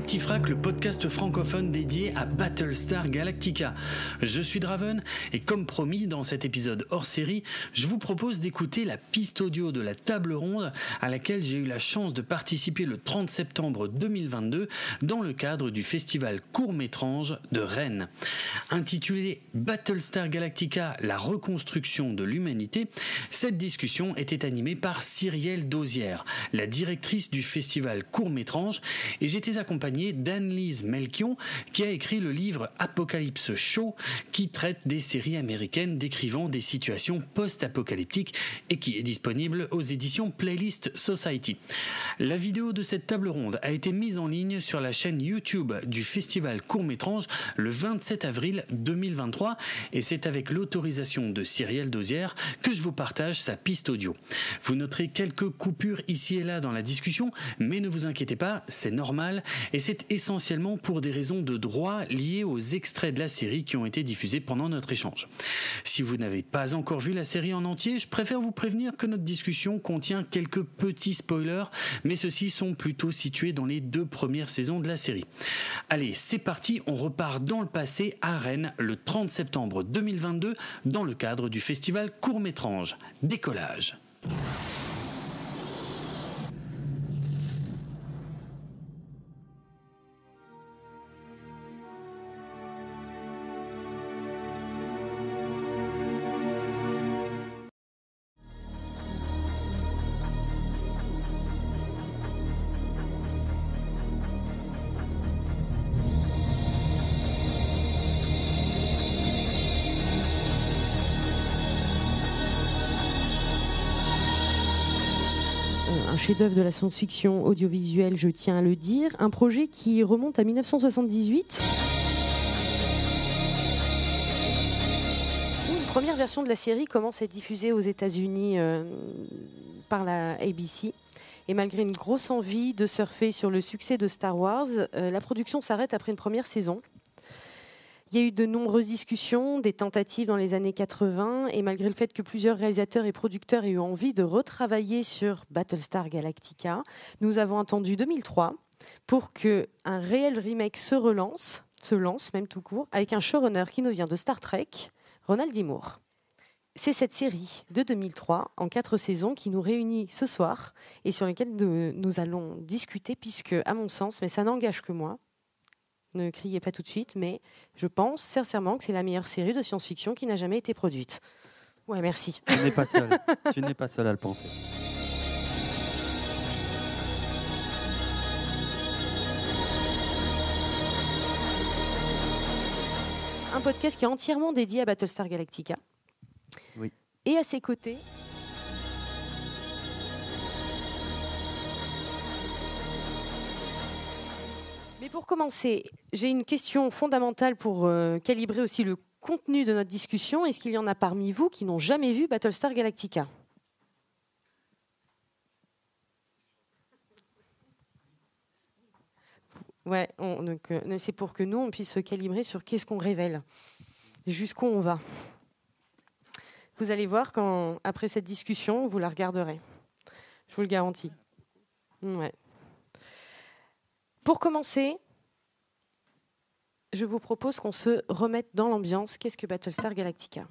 Galactifrac, le podcast francophone dédié à Battlestar Galactica. Je suis Draven et comme promis dans cet épisode hors série, je vous propose d'écouter la piste audio de la table ronde à laquelle j'ai eu la chance de participer le 30 septembre 2022 dans le cadre du festival Court-Métrange de Rennes. Intitulé Battlestar Galactica, la reconstruction de l'humanité, cette discussion était animée par Cyrielle Dauzière, la directrice du festival Court-Métrange, et j'étais accompagné d'Anne-Lise Melchion qui a écrit le livre Apocalypse Show qui traite des séries américaines décrivant des situations post-apocalyptiques et qui est disponible aux éditions Playlist Society. La vidéo de cette table ronde a été mise en ligne sur la chaîne YouTube du festival Court-Métrange le 27 avril 2023 et c'est avec l'autorisation de Cyrielle Dauzière que je vous partage sa piste audio. Vous noterez quelques coupures ici et là dans la discussion, mais ne vous inquiétez pas, c'est normal et c'est essentiellement pour des raisons de droit liées aux extraits de la série qui ont été diffusés pendant notre échange. Si vous n'avez pas encore vu la série en entier, je préfère vous prévenir que notre discussion contient quelques petits spoilers, mais ceux-ci sont plutôt situés dans les 2 premières saisons de la série. Allez, c'est parti, on repart dans le passé à Rennes le 30 septembre 2022 dans le cadre du festival Court-Métrange. Décollage. Un chef-d'œuvre de la science-fiction audiovisuelle, je tiens à le dire. Un projet qui remonte à 1978. Où une première version de la série commence à être diffusée aux États-Unis par la ABC. Et malgré une grosse envie de surfer sur le succès de Star Wars, la production s'arrête après une première saison. Il y a eu de nombreuses discussions, des tentatives dans les années 80, et malgré le fait que plusieurs réalisateurs et producteurs aient eu envie de retravailler sur Battlestar Galactica, nous avons attendu 2003 pour qu'un réel remake se lance même tout court, avec un showrunner qui nous vient de Star Trek, Ronald D. Moore. C'est cette série de 2003, en 4 saisons, qui nous réunit ce soir, et sur laquelle nous allons discuter, puisque, à mon sens, mais ça n'engage que moi, ne criez pas tout de suite, mais je pense sincèrement que c'est la meilleure série de science-fiction qui n'a jamais été produite. Ouais, merci. Tu n'es pas seul. Tu n'es pas seul à le penser. Un podcast qui est entièrement dédié à Battlestar Galactica. Oui. Et à ses côtés... Mais pour commencer, j'ai une question fondamentale pour calibrer aussi le contenu de notre discussion. Est-ce qu'il y en a parmi vous qui n'ont jamais vu Battlestar Galactica ? Ouais, c'est pour que nous, on puisse se calibrer sur qu'est-ce qu'on révèle, jusqu'où on va. Vous allez voir après cette discussion, vous la regarderez. Je vous le garantis. Ouais. Pour commencer, je vous propose qu'on se remette dans l'ambiance. Qu'est-ce que Battlestar Galactica ?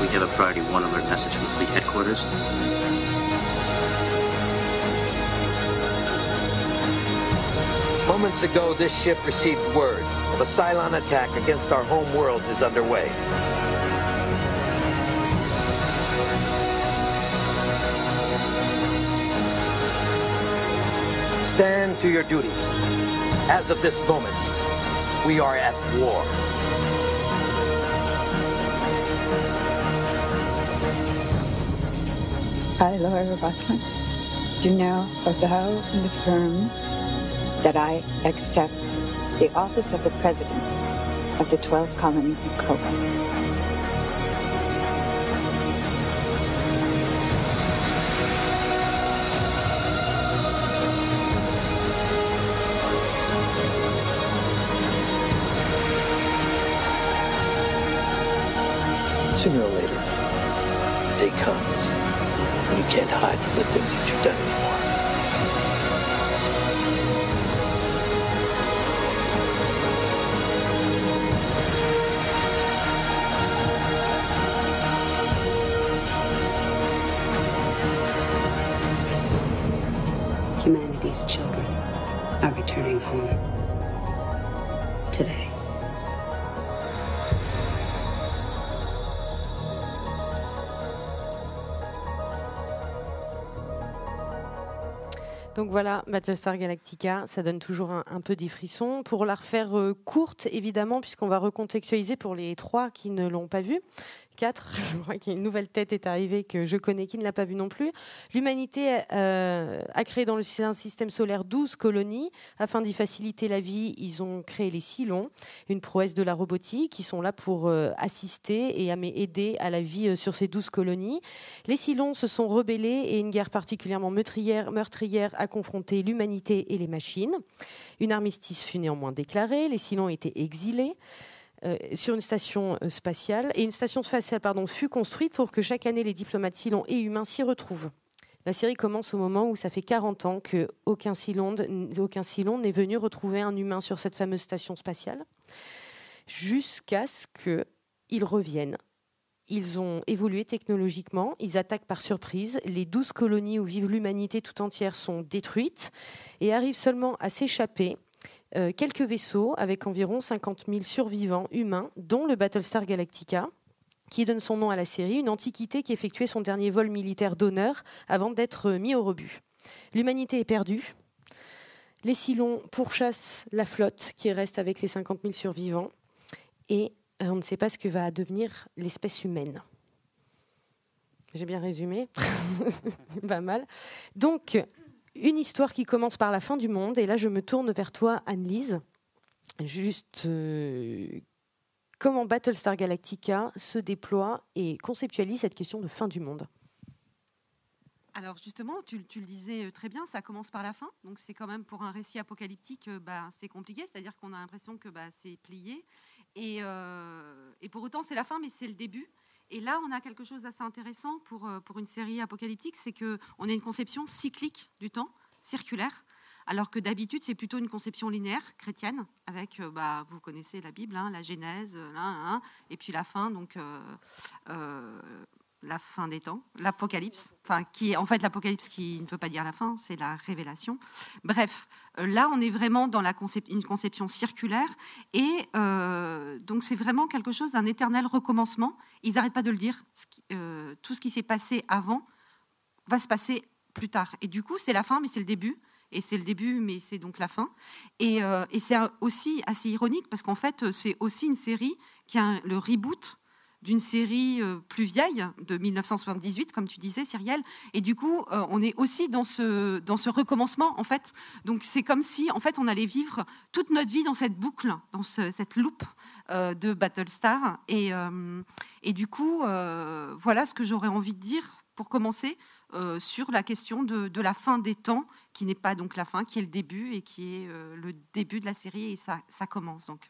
We have a priority 1 alert message from Fleet Headquarters. Moments ago, this ship received word of a Cylon attack against our home worlds is underway. Stand to your duties. As of this moment, we are at war. I, Laura Roslin, do now avow and affirm that I accept the office of the President of the 12 colonies of Cuba. Sooner or later, the day comes when you can't hide from the things that you've done anymore. Humanity's children are returning home today. Donc voilà, Battlestar Galactica, ça donne toujours un peu des frissons. Pour la refaire courte, évidemment, puisqu'on va recontextualiser pour les 3 qui ne l'ont pas vue. 4, je vois qu'il y a une nouvelle tête est arrivée que je connais qui ne l'a pas vue non plus. L'humanité a créé dans le système solaire 12 colonies. Afin d'y faciliter la vie, ils ont créé les Cylons, une prouesse de la robotique, qui sont là pour assister et aider à la vie sur ces 12 colonies. Les Cylons se sont rebellés et une guerre particulièrement meurtrière a confronté l'humanité et les machines. Une armistice fut néanmoins déclarée, les Cylons étaient exilés sur une station spatiale. Et une station spatiale fut construite pour que chaque année les diplomates Cylons et humains s'y retrouvent. La série commence au moment où ça fait 40 ans qu'aucun Cylon n'est venu retrouver un humain sur cette fameuse station spatiale, jusqu'à ce qu'ils reviennent. Ils ont évolué technologiquement, ils attaquent par surprise, les 12 colonies où vive l'humanité tout entière sont détruites et arrivent seulement à s'échapper quelques vaisseaux avec environ 50 000 survivants humains, dont le Battlestar Galactica, qui donne son nom à la série, une antiquité qui effectuait son dernier vol militaire d'honneur avant d'être mis au rebut. L'humanité est perdue. Les Cylons pourchassent la flotte qui reste avec les 50 000 survivants et on ne sait pas ce que va devenir l'espèce humaine. J'ai bien résumé. Pas mal. Donc, une histoire qui commence par la fin du monde. Et là, je me tourne vers toi, Anne-Lise. Juste comment Battlestar Galactica se déploie et conceptualise cette question de fin du monde. Alors justement, tu le disais très bien, ça commence par la fin. Donc c'est quand même pour un récit apocalyptique, c'est compliqué. C'est-à-dire qu'on a l'impression que c'est plié. Et pour autant, c'est la fin, mais c'est le début. Et là, on a quelque chose d'assez intéressant pour une série apocalyptique, c'est qu'on a une conception cyclique du temps, circulaire, alors que d'habitude, c'est plutôt une conception linéaire, chrétienne, avec, vous connaissez la Bible, la Genèse, et puis la fin, donc la fin des temps, l'Apocalypse, qui est en fait l'Apocalypse qui ne veut pas dire la fin, c'est la révélation. Bref, là, on est vraiment dans une conception circulaire, et donc c'est vraiment quelque chose d'un éternel recommencement. Ils n'arrêtent pas de le dire. Tout ce qui s'est passé avant va se passer plus tard. Et du coup, c'est la fin, mais c'est le début. Et c'est le début, mais c'est donc la fin. Et c'est aussi assez ironique, parce qu'en fait, c'est aussi une série qui a le reboot d'une série plus vieille, de 1978, comme tu disais, Cyrielle. Et du coup, on est aussi dans ce recommencement, en fait. Donc, c'est comme si, en fait, on allait vivre toute notre vie dans cette boucle, dans cette loupe de Battlestar. Et du coup, voilà ce que j'aurais envie de dire, pour commencer, sur la question de la fin des temps, qui n'est pas donc la fin, qui est le début, et qui est le début de la série, et ça commence, donc.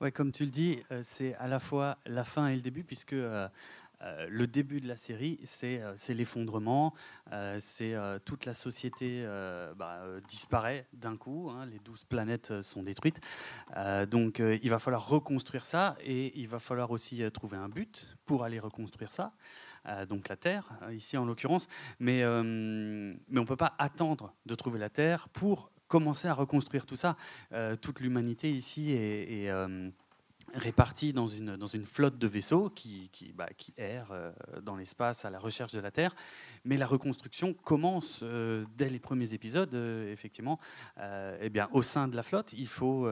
Ouais, comme tu le dis, c'est à la fois la fin et le début, puisque le début de la série, c'est l'effondrement, c'est toute la société disparaît d'un coup, les 12 planètes sont détruites, donc il va falloir reconstruire ça, et il va falloir aussi trouver un but pour aller reconstruire ça, donc la Terre, ici en l'occurrence, mais on ne peut pas attendre de trouver la Terre pour commencer à reconstruire tout ça. Toute l'humanité ici répartis dans une flotte de vaisseaux qui errent dans l'espace à la recherche de la Terre. Mais la reconstruction commence dès les premiers épisodes, effectivement. Au sein de la flotte, il faut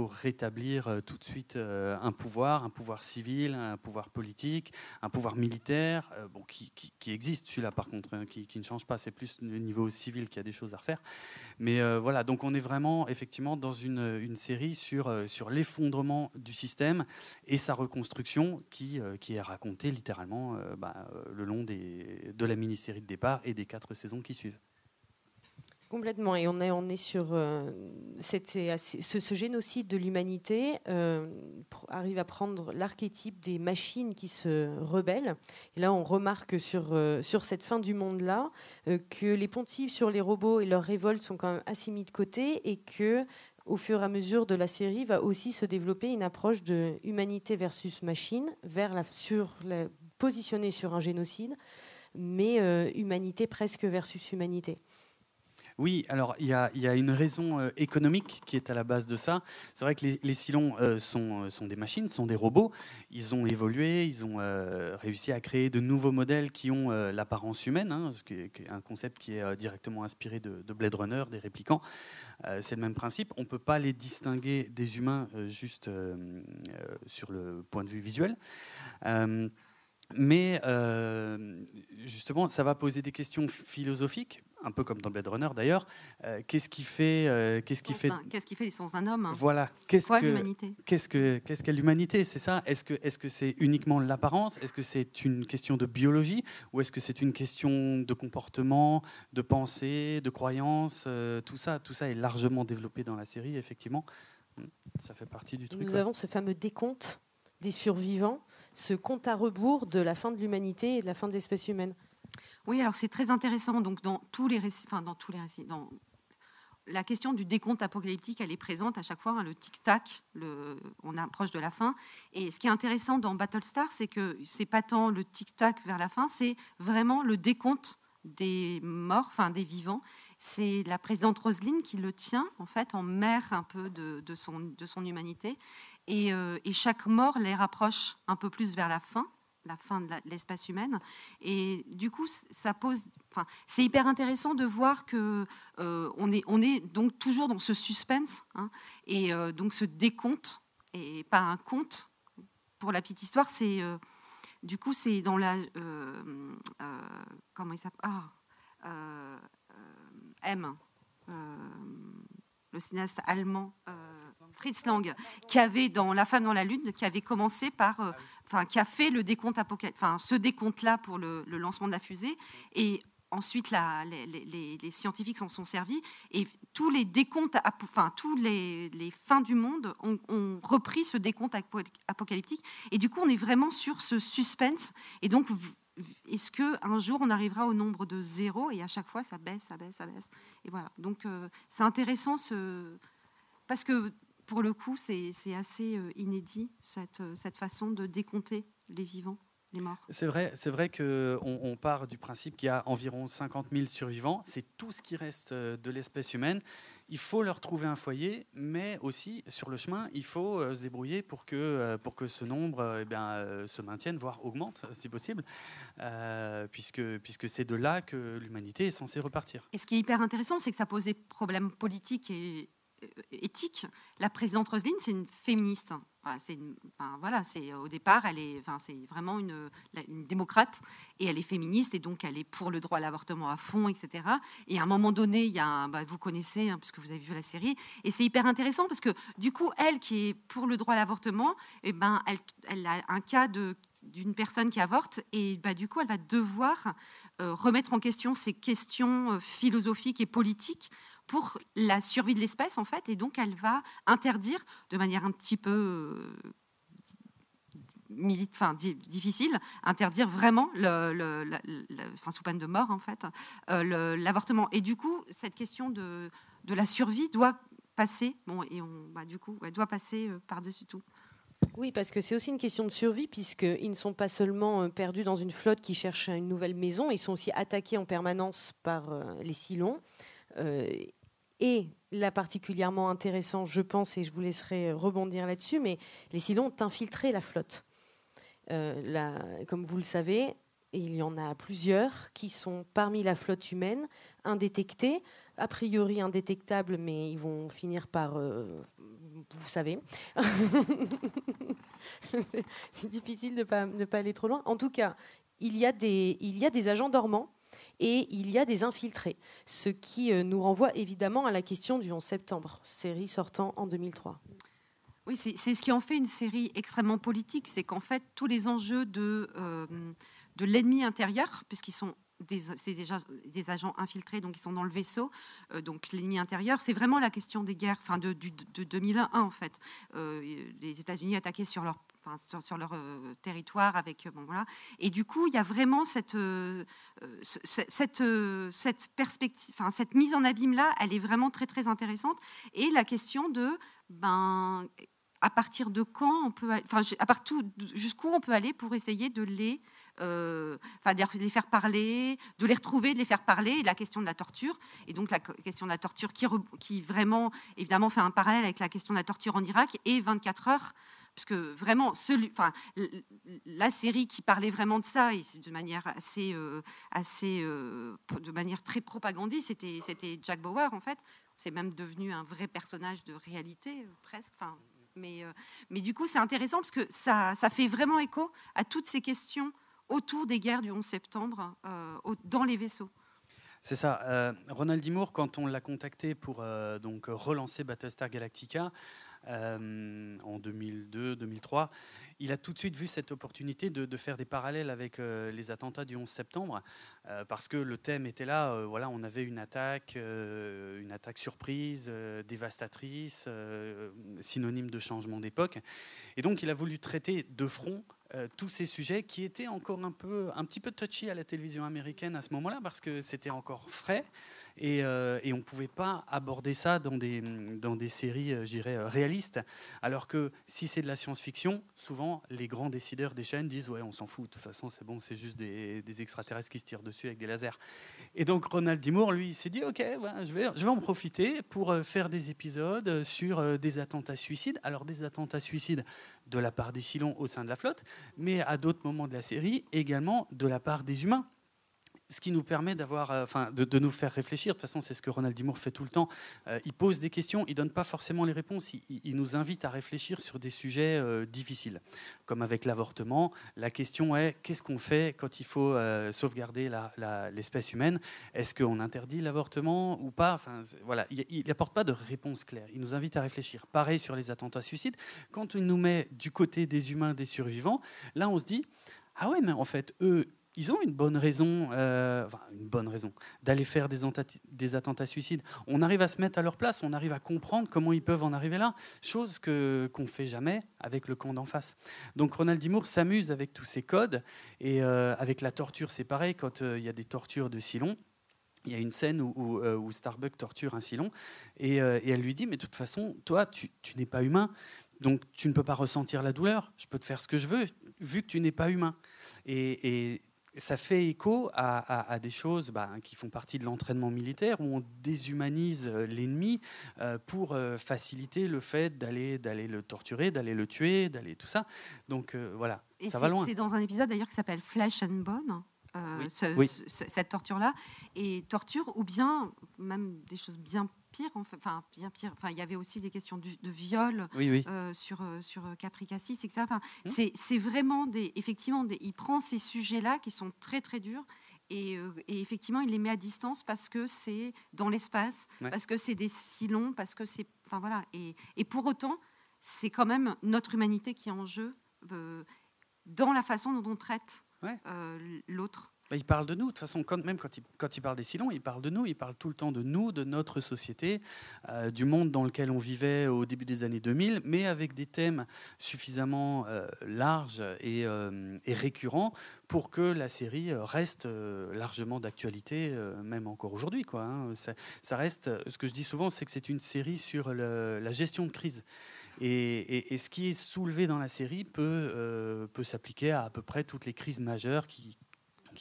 rétablir tout de suite un pouvoir civil, un pouvoir politique, un pouvoir militaire, qui existe, celui-là par contre, hein, qui ne change pas. C'est plus le niveau civil qui a des choses à refaire. Mais voilà, donc on est vraiment effectivement dans une série sur l'effondrement du système et sa reconstruction qui est racontée littéralement le long de la mini-série de départ et des 4 saisons qui suivent. Complètement, et on est sur ce génocide de l'humanité arrive à prendre l'archétype des machines qui se rebellent. Et là, on remarque sur cette fin du monde-là que les pontifs sur les robots et leurs révoltes sont quand même assez mis de côté, et que au fur et à mesure de la série va aussi se développer une approche de humanité versus machine, positionnée sur un génocide, mais humanité presque versus humanité. Oui, alors il y a une raison économique qui est à la base de ça. C'est vrai que les Cylons sont des machines, sont des robots. Ils ont évolué, ils ont réussi à créer de nouveaux modèles qui ont l'apparence humaine, hein, ce qui est un concept qui est directement inspiré de Blade Runner, des réplicants. C'est le même principe. On ne peut pas les distinguer des humains juste sur le point de vue visuel. Mais justement, ça va poser des questions philosophique, un peu comme dans Blade Runner d'ailleurs. Qu'est-ce qui fait l'essence d'un homme? Voilà. L'humanité? Qu'est-ce qu'est l'humanité? C'est ça. Est-ce que c'est uniquement l'apparence? Est-ce que c'est une question de biologie, ou est-ce que c'est une question de comportement, de pensée, de croyance? Tout ça est largement développé dans la série, effectivement. Ça fait partie du truc. Nous avons ce fameux décompte des survivants, ce compte à rebours de la fin de l'humanité et de la fin de l'espèce humaine. Oui, alors c'est très intéressant. Donc dans tous les récits, la question du décompte apocalyptique, elle est présente à chaque fois, hein, le tic-tac, on approche de la fin. Et ce qui est intéressant dans Battlestar, c'est que c'est pas tant le tic-tac vers la fin, c'est vraiment le décompte des morts, des vivants. C'est la présidente Roslin qui le tient, en fait, en mère un peu de son humanité. Et chaque mort les rapproche un peu plus vers la fin de l'espèce humaine. Et du coup, c'est hyper intéressant de voir que on est donc toujours dans ce suspense, hein, et donc ce décompte, et pas un conte. Pour la petite histoire, c'est dans la comment il s'appelle, le cinéaste allemand Fritz Lang, qui avait dans La femme dans la lune, qui avait commencé par, qui a fait le décompte ce décompte-là pour le lancement de la fusée, et ensuite les scientifiques s'en sont servis, et tous les décomptes, tous les fins du monde ont repris ce décompte apocalyptique, et du coup on est vraiment sur ce suspense, et donc est-ce qu'un jour on arrivera au nombre de 0, et à chaque fois ça baisse, et voilà. Donc c'est intéressant parce que pour le coup c'est assez inédit cette façon de décompter les vivants, les morts. C'est vrai qu'on part du principe qu'il y a environ 50 000 survivants, c'est tout ce qui reste de l'espèce humaine. Il faut leur trouver un foyer, mais aussi sur le chemin, il faut se débrouiller pour que ce nombre se maintienne, voire augmente si possible, puisque c'est de là que l'humanité est censée repartir. Et ce qui est hyper intéressant, c'est que ça pose des problèmes politiques et éthique. La présidente Roslin, c'est une féministe. Au départ, c'est vraiment une démocrate, et elle est féministe, et donc elle est pour le droit à l'avortement à fond, etc. Et à un moment donné, il y a vous connaissez, hein, puisque vous avez vu la série, et c'est hyper intéressant parce que du coup, elle qui est pour le droit à l'avortement, elle a un cas d'une personne qui avorte, et du coup, elle va devoir remettre en question ces questions philosophiques et politiques pour la survie de l'espèce, en fait, et donc elle va interdire de manière un petit peu difficile, interdire vraiment, sous peine de mort, en fait, l'avortement. Et du coup, cette question de la survie doit passer, doit passer par-dessus tout. Oui, parce que c'est aussi une question de survie, puisqu'ils ne sont pas seulement perdus dans une flotte qui cherche une nouvelle maison, ils sont aussi attaqués en permanence par les Cylons. Et là, particulièrement intéressant, je pense, et je vous laisserai rebondir là-dessus, mais les Cylons ont infiltré la flotte. Comme vous le savez, il y en a plusieurs qui sont parmi la flotte humaine, indétectés, a priori indétectables, mais ils vont finir par... vous savez. C'est difficile de ne pas aller trop loin. En tout cas, il y a des agents dormants et il y a des infiltrés, ce qui nous renvoie évidemment à la question du 11 septembre, série sortant en 2003. Oui, c'est ce qui en fait une série extrêmement politique, c'est qu'en fait, tous les enjeux de l'ennemi intérieur, puisqu'ils sont c'est déjà des agents infiltrés, donc ils sont dans le vaisseau, donc l'ennemi intérieur, c'est vraiment la question des guerres, enfin de 2001 en fait. Les États-Unis attaquaient sur leur territoire avec voilà, et du coup il y a vraiment cette perspective, enfin cette mise en abîme là, elle est vraiment très très intéressante, et la question de à partir de quand on peut, enfin jusqu'où on peut aller pour essayer de les les faire parler, de les retrouver, de les faire parler, et la question de la torture, et donc la question de la torture qui vraiment, évidemment, fait un parallèle avec la question de la torture en Irak, et 24 heures, parce que vraiment, la série qui parlait vraiment de ça, et de manière de manière très propagandiste, c'était Jack Bauer, en fait. C'est même devenu un vrai personnage de réalité, presque, enfin... Mais du coup, c'est intéressant parce que ça fait vraiment écho à toutes ces questions autour des guerres du 11 septembre dans les vaisseaux. C'est ça. Ronald D. Moore, quand on l'a contacté pour donc relancer Battlestar Galactica en 2002-2003, il a tout de suite vu cette opportunité de faire des parallèles avec les attentats du 11 septembre, parce que le thème était là. Voilà, on avait une attaque surprise, dévastatrice, synonyme de changement d'époque. Et donc, il a voulu traiter de front tous ces sujets qui étaient encore un petit peu touchy à la télévision américaine à ce moment-là, parce que c'était encore frais et on ne pouvait pas aborder ça dans des séries, je dirais, réalistes. Alors que si c'est de la science-fiction, souvent les grands décideurs des chaînes disent « ouais, on s'en fout, de toute façon c'est bon, c'est juste des extraterrestres qui se tirent dessus avec des lasers ». Et donc Ronald D. Moore, lui, il s'est dit « ok, voilà, je vais en profiter pour faire des épisodes sur des attentats suicides ». Alors des attentats suicides de la part des Cylons au sein de la flotte, mais à d'autres moments de la série, également de la part des humains. Ce qui nous permet de nous faire réfléchir. De toute façon, c'est ce que Ronald D. Moore fait tout le temps. Il pose des questions, il ne donne pas forcément les réponses. Il nous invite à réfléchir sur des sujets difficiles. Comme avec l'avortement, la question est qu'est-ce qu'on fait quand il faut sauvegarder l'espèce humaine? Est-ce qu'on interdit l'avortement ou pas? Voilà. Il n'apporte pas de réponse claire. Il nous invite à réfléchir. Pareil sur les attentats suicides. Quand il nous met du côté des humains, des survivants, là, on se dit ah ouais, mais en fait, eux, ils ont une bonne raison d'aller faire des attentats suicides. On arrive à se mettre à leur place, on arrive à comprendre comment ils peuvent en arriver là, chose qu'on ne fait jamais avec le camp d'en face. Donc Ronald D. Moore s'amuse avec tous ces codes, et avec la torture, c'est pareil, quand il y a des tortures de Cylons. Il y a une scène où Starbuck torture un Cylon, et elle lui dit « mais de toute façon, toi, tu n'es pas humain, donc tu ne peux pas ressentir la douleur, je peux te faire ce que je veux, vu que tu n'es pas humain ». Et ça fait écho à des choses qui font partie de l'entraînement militaire, où on déshumanise l'ennemi pour faciliter le fait d'aller le torturer, d'aller le tuer, d'aller tout ça. Donc voilà, et ça va loin. C'est dans un épisode d'ailleurs qui s'appelle Flesh and Bone. Cette torture-là, et torture, ou bien même des choses bien pires, bien pire. Enfin, il y avait aussi des questions de viol sur Capri Cassis, etc. C'est vraiment effectivement, il prend ces sujets-là qui sont très très durs. Et effectivement, il les met à distance parce que c'est dans l'espace, parce que c'est des Cylons, parce que c'est, voilà. Et pour autant, c'est quand même notre humanité qui est en jeu dans la façon dont on traite l'autre. Il parle de nous, de toute façon, même quand il parle des Cylons, il parle de nous, il parle tout le temps de nous, de notre société, du monde dans lequel on vivait au début des années 2000, mais avec des thèmes suffisamment larges et récurrents pour que la série reste largement d'actualité, même encore aujourd'hui, quoi, hein. Ça reste, ce que je dis souvent, c'est que c'est une série sur la gestion de crise. Et ce qui est soulevé dans la série peut s'appliquer à peu près toutes les crises majeures qui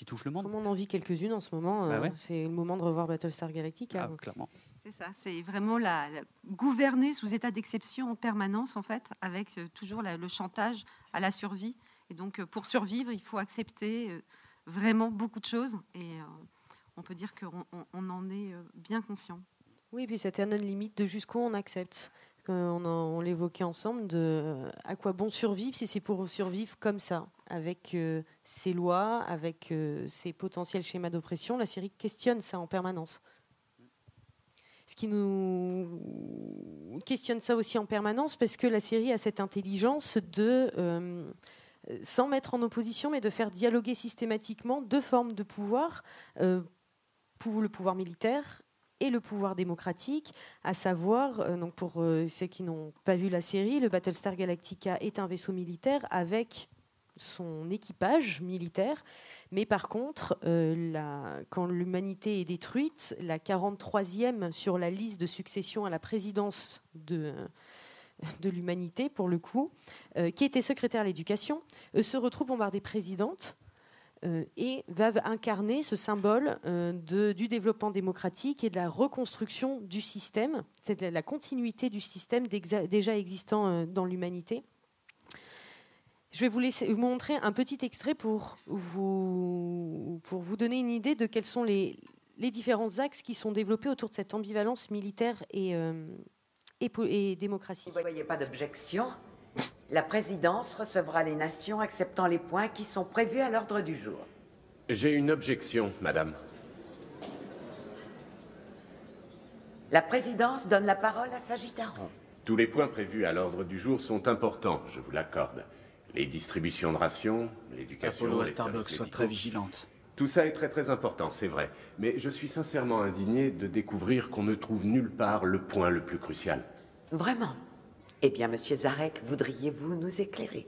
touchent le monde. Comme on en vit quelques-unes en ce moment, c'est le moment de revoir Battlestar Galactica. Clairement. C'est ça, c'est vraiment gouverner sous état d'exception en permanence, en fait, avec toujours le chantage à la survie. Et donc, pour survivre, il faut accepter vraiment beaucoup de choses. Et on peut dire qu'on en est bien conscient. Oui, puis cette éternelle limite de jusqu'où on accepte. On l'évoquait ensemble, à quoi bon survivre si c'est pour survivre comme ça, avec ces lois, avec ces potentiels schémas d'oppression. La série questionne ça en permanence. Ce qui nous questionne ça aussi en permanence, parce que la série a cette intelligence de, sans mettre en opposition, mais de faire dialoguer systématiquement deux formes de pouvoir, pour le pouvoir militaire et le pouvoir démocratique, à savoir, donc pour ceux qui n'ont pas vu la série, le Battlestar Galactica est un vaisseau militaire avec son équipage militaire, mais par contre, quand l'humanité est détruite, la 43e sur la liste de succession à la présidence de l'humanité, pour le coup, qui était secrétaire à l'éducation, se retrouve bombardée présidente et va incarner ce symbole du développement démocratique et de la reconstruction du système, c'est la continuité du système déjà existant dans l'humanité. Je vais vous montrer un petit extrait pour vous donner une idée de quels sont les différents axes qui sont développés autour de cette ambivalence militaire et démocratie. Vous ne voyez pas d'objection? La présidence recevra les nations acceptant les points qui sont prévus à l'ordre du jour. J'ai une objection, madame. La présidence donne la parole à Sagittaron. Tous les points prévus à l'ordre du jour sont importants, je vous l'accorde. Les distributions de rations, l'éducation... Apollo à Starbucks, sois très vigilante. Tout ça est très très important, c'est vrai. Mais je suis sincèrement indigné de découvrir qu'on ne trouve nulle part le point le plus crucial. Vraiment? Eh bien, monsieur Zarek, voudriez-vous nous éclairer?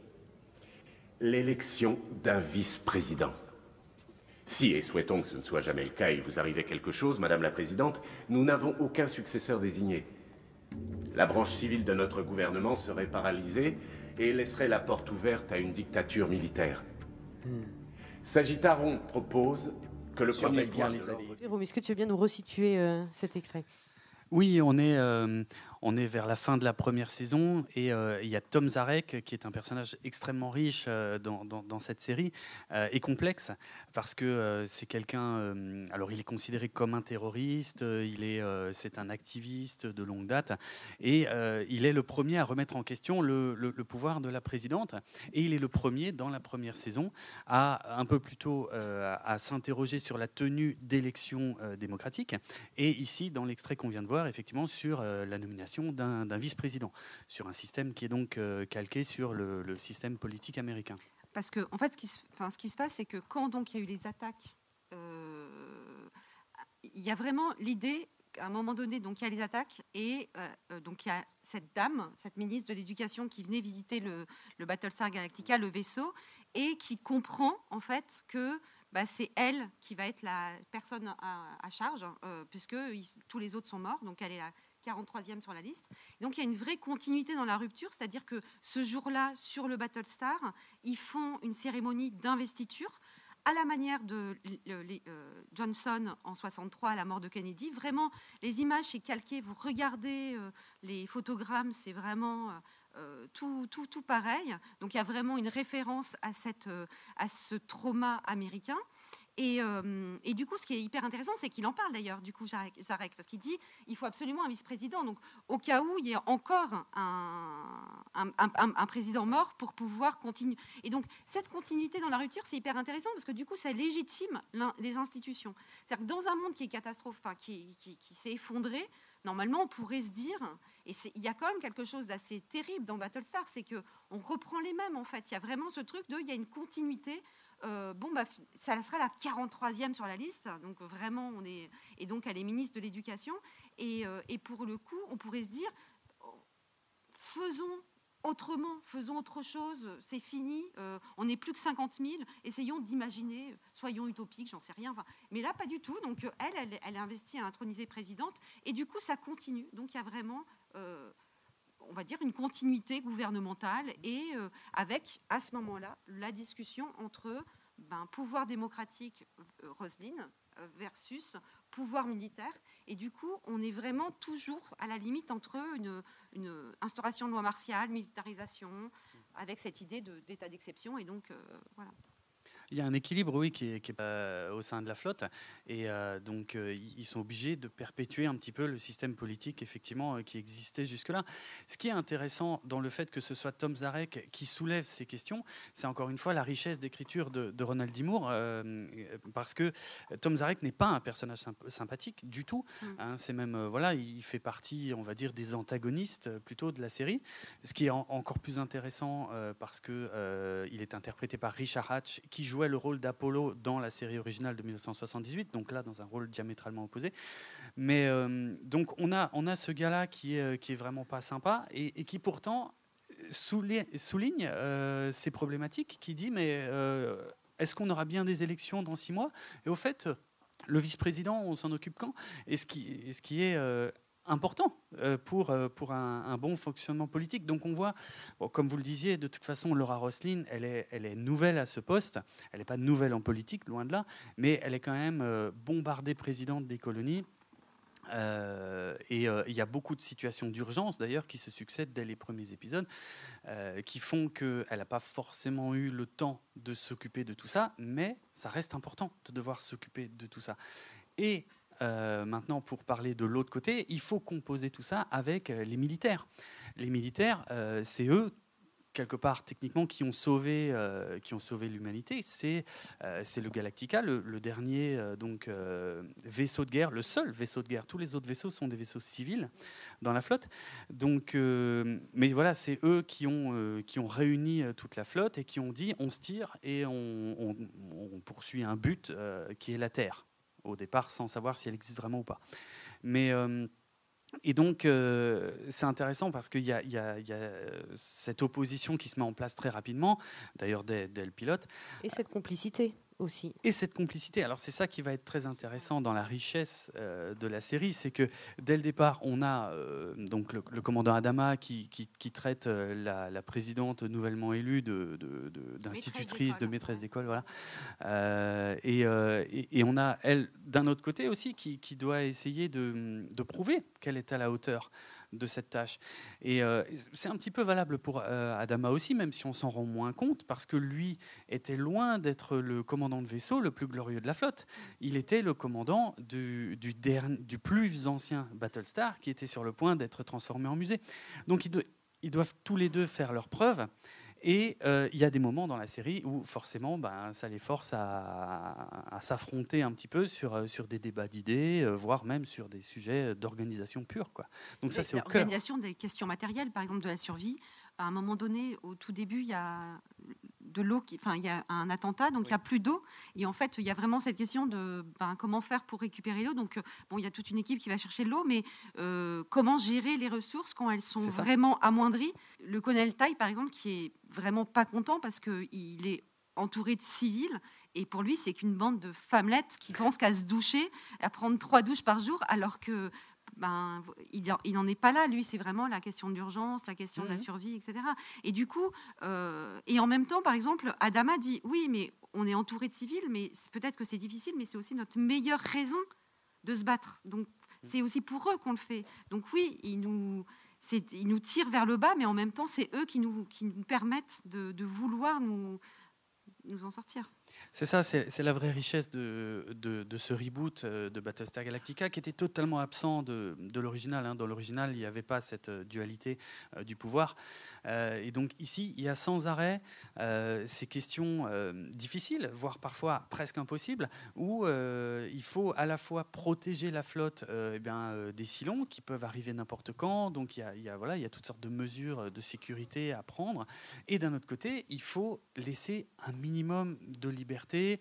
L'élection d'un vice-président. Si, et souhaitons que ce ne soit jamais le cas, il vous arrivait quelque chose, Madame la Présidente, nous n'avons aucun successeur désigné. La branche civile de notre gouvernement serait paralysée et laisserait la porte ouverte à une dictature militaire. Sagittaron propose que le premier point... Jérôme, est-ce que tu veux bien nous resituer cet extrait? Oui, on est vers la fin de la première saison et il y a Tom Zarek qui est un personnage extrêmement riche dans cette série et complexe parce que c'est quelqu'un. Alors, il est considéré comme un terroriste, c'est un activiste de longue date et il est le premier à remettre en question le pouvoir de la présidente et il est le premier dans la première saison à un peu plus tôt à s'interroger sur la tenue d'élections démocratiques et ici dans l'extrait qu'on vient de voir effectivement sur la nomination d'un vice-président, sur un système qui est donc calqué sur le système politique américain. Parce que, en fait, ce qui se passe, c'est que quand donc il y a eu les attaques, il y a vraiment l'idée qu'à un moment donné, donc il y a les attaques et donc il y a cette dame, cette ministre de l'Éducation qui venait visiter le Battlestar Galactica, le vaisseau, et qui comprend en fait que c'est elle qui va être la personne à charge, puisque tous les autres sont morts, donc elle est la 43e sur la liste. Donc il y a une vraie continuité dans la rupture, c'est-à-dire que ce jour-là, sur le Battlestar, ils font une cérémonie d'investiture à la manière de Johnson en 63 à la mort de Kennedy. Vraiment, les images, c'est calqué, vous regardez les photogrammes, c'est vraiment... tout pareil. Donc il y a vraiment une référence à ce trauma américain. Et du coup, ce qui est hyper intéressant, c'est qu'il en parle d'ailleurs, du coup, Zarek, parce qu'il dit il faut absolument un vice-président. Donc, au cas où il y ait encore un président mort pour pouvoir continuer. Et donc, cette continuité dans la rupture, c'est hyper intéressant parce que du coup, ça légitime les institutions. C'est-à-dire que dans un monde qui est catastrophe, qui s'est effondré, normalement, on pourrait se dire, et il y a quand même quelque chose d'assez terrible dans Battlestar, c'est qu'on reprend les mêmes, en fait. Il y a vraiment ce truc il y a une continuité. Ça sera la 43e sur la liste, donc vraiment, et donc elle est ministre de l'Éducation. Et pour le coup, on pourrait se dire, faisons autrement, faisons autre chose, c'est fini, on n'est plus que 50 000, essayons d'imaginer, soyons utopiques, j'en sais rien. Mais là, pas du tout. Donc elle est investie à introniser présidente, et du coup, ça continue. Donc il y a vraiment, on va dire, une continuité gouvernementale, et avec, à ce moment-là, la discussion entre pouvoir démocratique, Roselyne, versus pouvoir militaire. Et du coup, on est vraiment toujours à la limite entre une instauration de loi martiale, militarisation, avec cette idée d'état d'exception. Et donc, voilà. Il y a un équilibre, oui, qui est au sein de la flotte, et donc ils sont obligés de perpétuer un petit peu le système politique, effectivement, qui existait jusque-là. Ce qui est intéressant dans le fait que ce soit Tom Zarek qui soulève ces questions, c'est encore une fois la richesse d'écriture de Ronald D. Moore, parce que Tom Zarek n'est pas un personnage sympathique du tout. Hein, c'est même, voilà, il fait partie, on va dire, des antagonistes plutôt de la série, ce qui est encore plus intéressant parce que il est interprété par Richard Hatch, qui joue le rôle d'Apollo dans la série originale de 1978, donc là dans un rôle diamétralement opposé. Mais donc on a ce gars-là qui est vraiment pas sympa et qui pourtant souligne ces problématiques, qui dit mais est-ce qu'on aura bien des élections dans 6 mois? Et au fait, le vice-président, on s'en occupe quand? Et ce qui est important pour un bon fonctionnement politique. Donc on voit, bon, comme vous le disiez, de toute façon, Laura Roslin, elle est nouvelle à ce poste. Elle n'est pas nouvelle en politique, loin de là, mais elle est quand même bombardée présidente des colonies. Et il y a beaucoup de situations d'urgence, d'ailleurs, qui se succèdent dès les premiers épisodes, qui font qu'elle n'a pas forcément eu le temps de s'occuper de tout ça, mais ça reste important de devoir s'occuper de tout ça. Et maintenant, pour parler de l'autre côté, il faut composer tout ça avec les militaires. Les militaires, c'est eux, quelque part, techniquement, qui ont sauvé l'humanité. C'est le Galactica, le dernier vaisseau de guerre, le seul vaisseau de guerre. Tous les autres vaisseaux sont des vaisseaux civils dans la flotte. Donc, mais voilà, c'est eux qui ont réuni toute la flotte et qui ont dit on se tire et on poursuit un but qui est la Terre. Au départ, sans savoir si elle existe vraiment ou pas. Mais, et donc, c'est intéressant parce qu'il y a cette opposition qui se met en place très rapidement, d'ailleurs dès le pilote. Et cette complicité aussi. Et cette complicité. Alors, c'est ça qui va être très intéressant dans la richesse de la série, c'est que dès le départ, on a donc le commandant Adama qui traite la présidente nouvellement élue d'institutrice, de maîtresse d'école, voilà. Et on a elle d'un autre côté aussi qui doit essayer de prouver qu'elle est à la hauteur de cette tâche. Et c'est un petit peu valable pour Adama aussi, même si on s'en rend moins compte, parce que lui était loin d'être le commandant de vaisseau le plus glorieux de la flotte. Il était le commandant du plus ancien Battlestar, qui était sur le point d'être transformé en musée. Donc ils doivent tous les deux faire leurs preuves. Et il y a des moments dans la série où forcément ça les force à s'affronter un petit peu sur des débats d'idées, voire même sur des sujets d'organisation pure, quoi. Donc ça, c'est au cœur. L'organisation des questions matérielles, par exemple de la survie. À un moment donné, au tout début, il y a de l'eau, il y a un attentat, donc il n'y a plus d'eau. Et en fait, il y a vraiment cette question de comment faire pour récupérer l'eau. Donc, il y a toute une équipe qui va chercher l'eau, mais comment gérer les ressources quand elles sont vraiment amoindries. Le colonel Tai, par exemple, qui est vraiment pas content parce qu'il est entouré de civils. Et pour lui, c'est qu'une bande de femmelettes qui pensent qu'à se doucher, à prendre 3 douches par jour, alors que il n'en est pas là. Lui, c'est vraiment la question d'urgence, la question de la survie, etc. Et du coup, et en même temps, par exemple, Adama dit oui, mais on est entouré de civils, mais peut-être que c'est difficile, mais c'est aussi notre meilleure raison de se battre. Donc, c'est aussi pour eux qu'on le fait. Donc oui, ils nous tirent vers le bas, mais en même temps, c'est eux qui nous permettent de vouloir nous en sortir. C'est ça, c'est la vraie richesse de ce reboot de Battlestar Galactica, qui était totalement absent de l'original. Hein. Dans l'original, il n'y avait pas cette dualité du pouvoir. Et donc ici, il y a sans arrêt ces questions difficiles, voire parfois presque impossibles, où il faut à la fois protéger la flotte des Cylons qui peuvent arriver n'importe quand. Donc il y a toutes sortes de mesures de sécurité à prendre. Et d'un autre côté, il faut laisser un minimum de liberté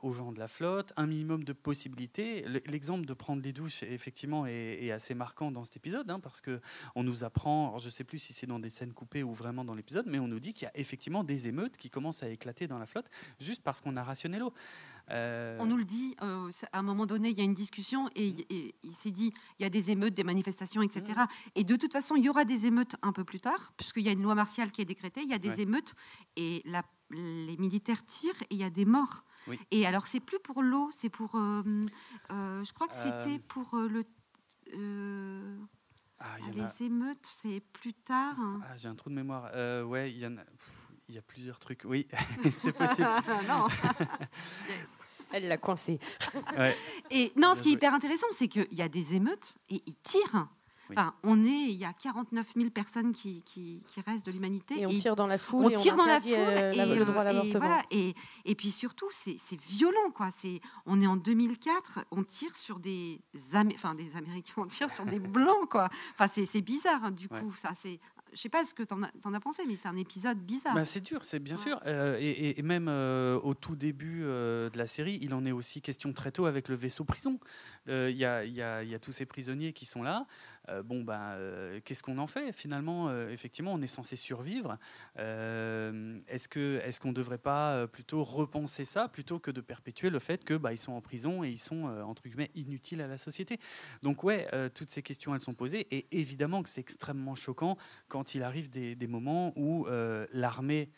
aux gens de la flotte, un minimum de possibilités. L'exemple de prendre des douches, effectivement, est assez marquant dans cet épisode, hein, parce qu'on nous apprend, alors je ne sais plus si c'est dans des scènes coupées ou vraiment dans l'épisode, mais on nous dit qu'il y a effectivement des émeutes qui commencent à éclater dans la flotte juste parce qu'on a rationné l'eau. On nous le dit, à un moment donné, il y a une discussion et il s'est dit, il y a des émeutes, des manifestations, etc. Et de toute façon, il y aura des émeutes un peu plus tard, puisqu'il y a une loi martiale qui est décrétée, il y a des émeutes et les militaires tirent et il y a des morts. Oui. Et alors, c'est plus pour l'eau, c'est pour... je crois que c'était pour les émeutes, c'est plus tard. J'ai un trou de mémoire. Ouais, il y a plusieurs trucs. Oui, c'est possible. Non. Yes. Elle l'a coincé. Ouais. Et non, ce qui est hyper intéressant, c'est qu'il y a des émeutes et ils tirent. Oui. Enfin, il y a 49 000 personnes qui restent de l'humanité. Et on tire dans la foule. On tire dans la foule. Le droit à l'avortement. Voilà, et puis surtout, c'est violent, quoi. On est en 2004, on tire sur des Américains, on tire sur des Blancs, quoi. Enfin, c'est bizarre, hein, du coup. Ça, je sais pas ce que t'en as pensé, mais c'est un épisode bizarre. Bah, c'est dur, c'est bien sûr. Et même au tout début de la série, il en est aussi question très tôt avec le vaisseau prison. Il y a tous ces prisonniers qui sont là. Qu'est-ce qu'on en fait finalement? Effectivement, on est censé survivre. Est-ce qu'on ne devrait pas plutôt repenser ça plutôt que de perpétuer le fait que ils sont en prison et ils sont entre guillemets inutiles à la société? Donc toutes ces questions elles sont posées et évidemment que c'est extrêmement choquant quand il arrive des moments où l'armée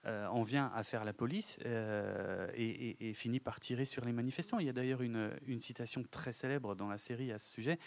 en vient à faire la police et finit par tirer sur les manifestants. Il y a d'ailleurs une citation très célèbre dans la série à ce sujet.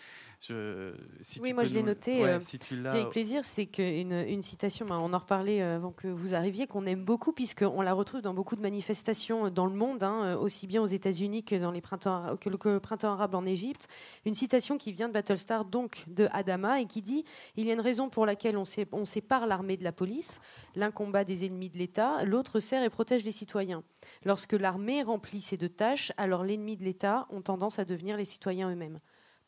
Moi je l'ai noté avec plaisir. C'est qu'une citation, on en reparlait avant que vous arriviez, qu'on aime beaucoup puisqu'on la retrouve dans beaucoup de manifestations dans le monde, aussi bien aux États-Unis que dans le printemps arabe en Égypte. Une citation qui vient de Battlestar, donc de Adama, et qui dit « Il y a une raison pour laquelle on sépare l'armée de la police. L'un combat des ennemis de l'État, l'autre sert et protège les citoyens. Lorsque l'armée remplit ces deux tâches, alors l'ennemi de l'État ont tendance à devenir les citoyens eux-mêmes. »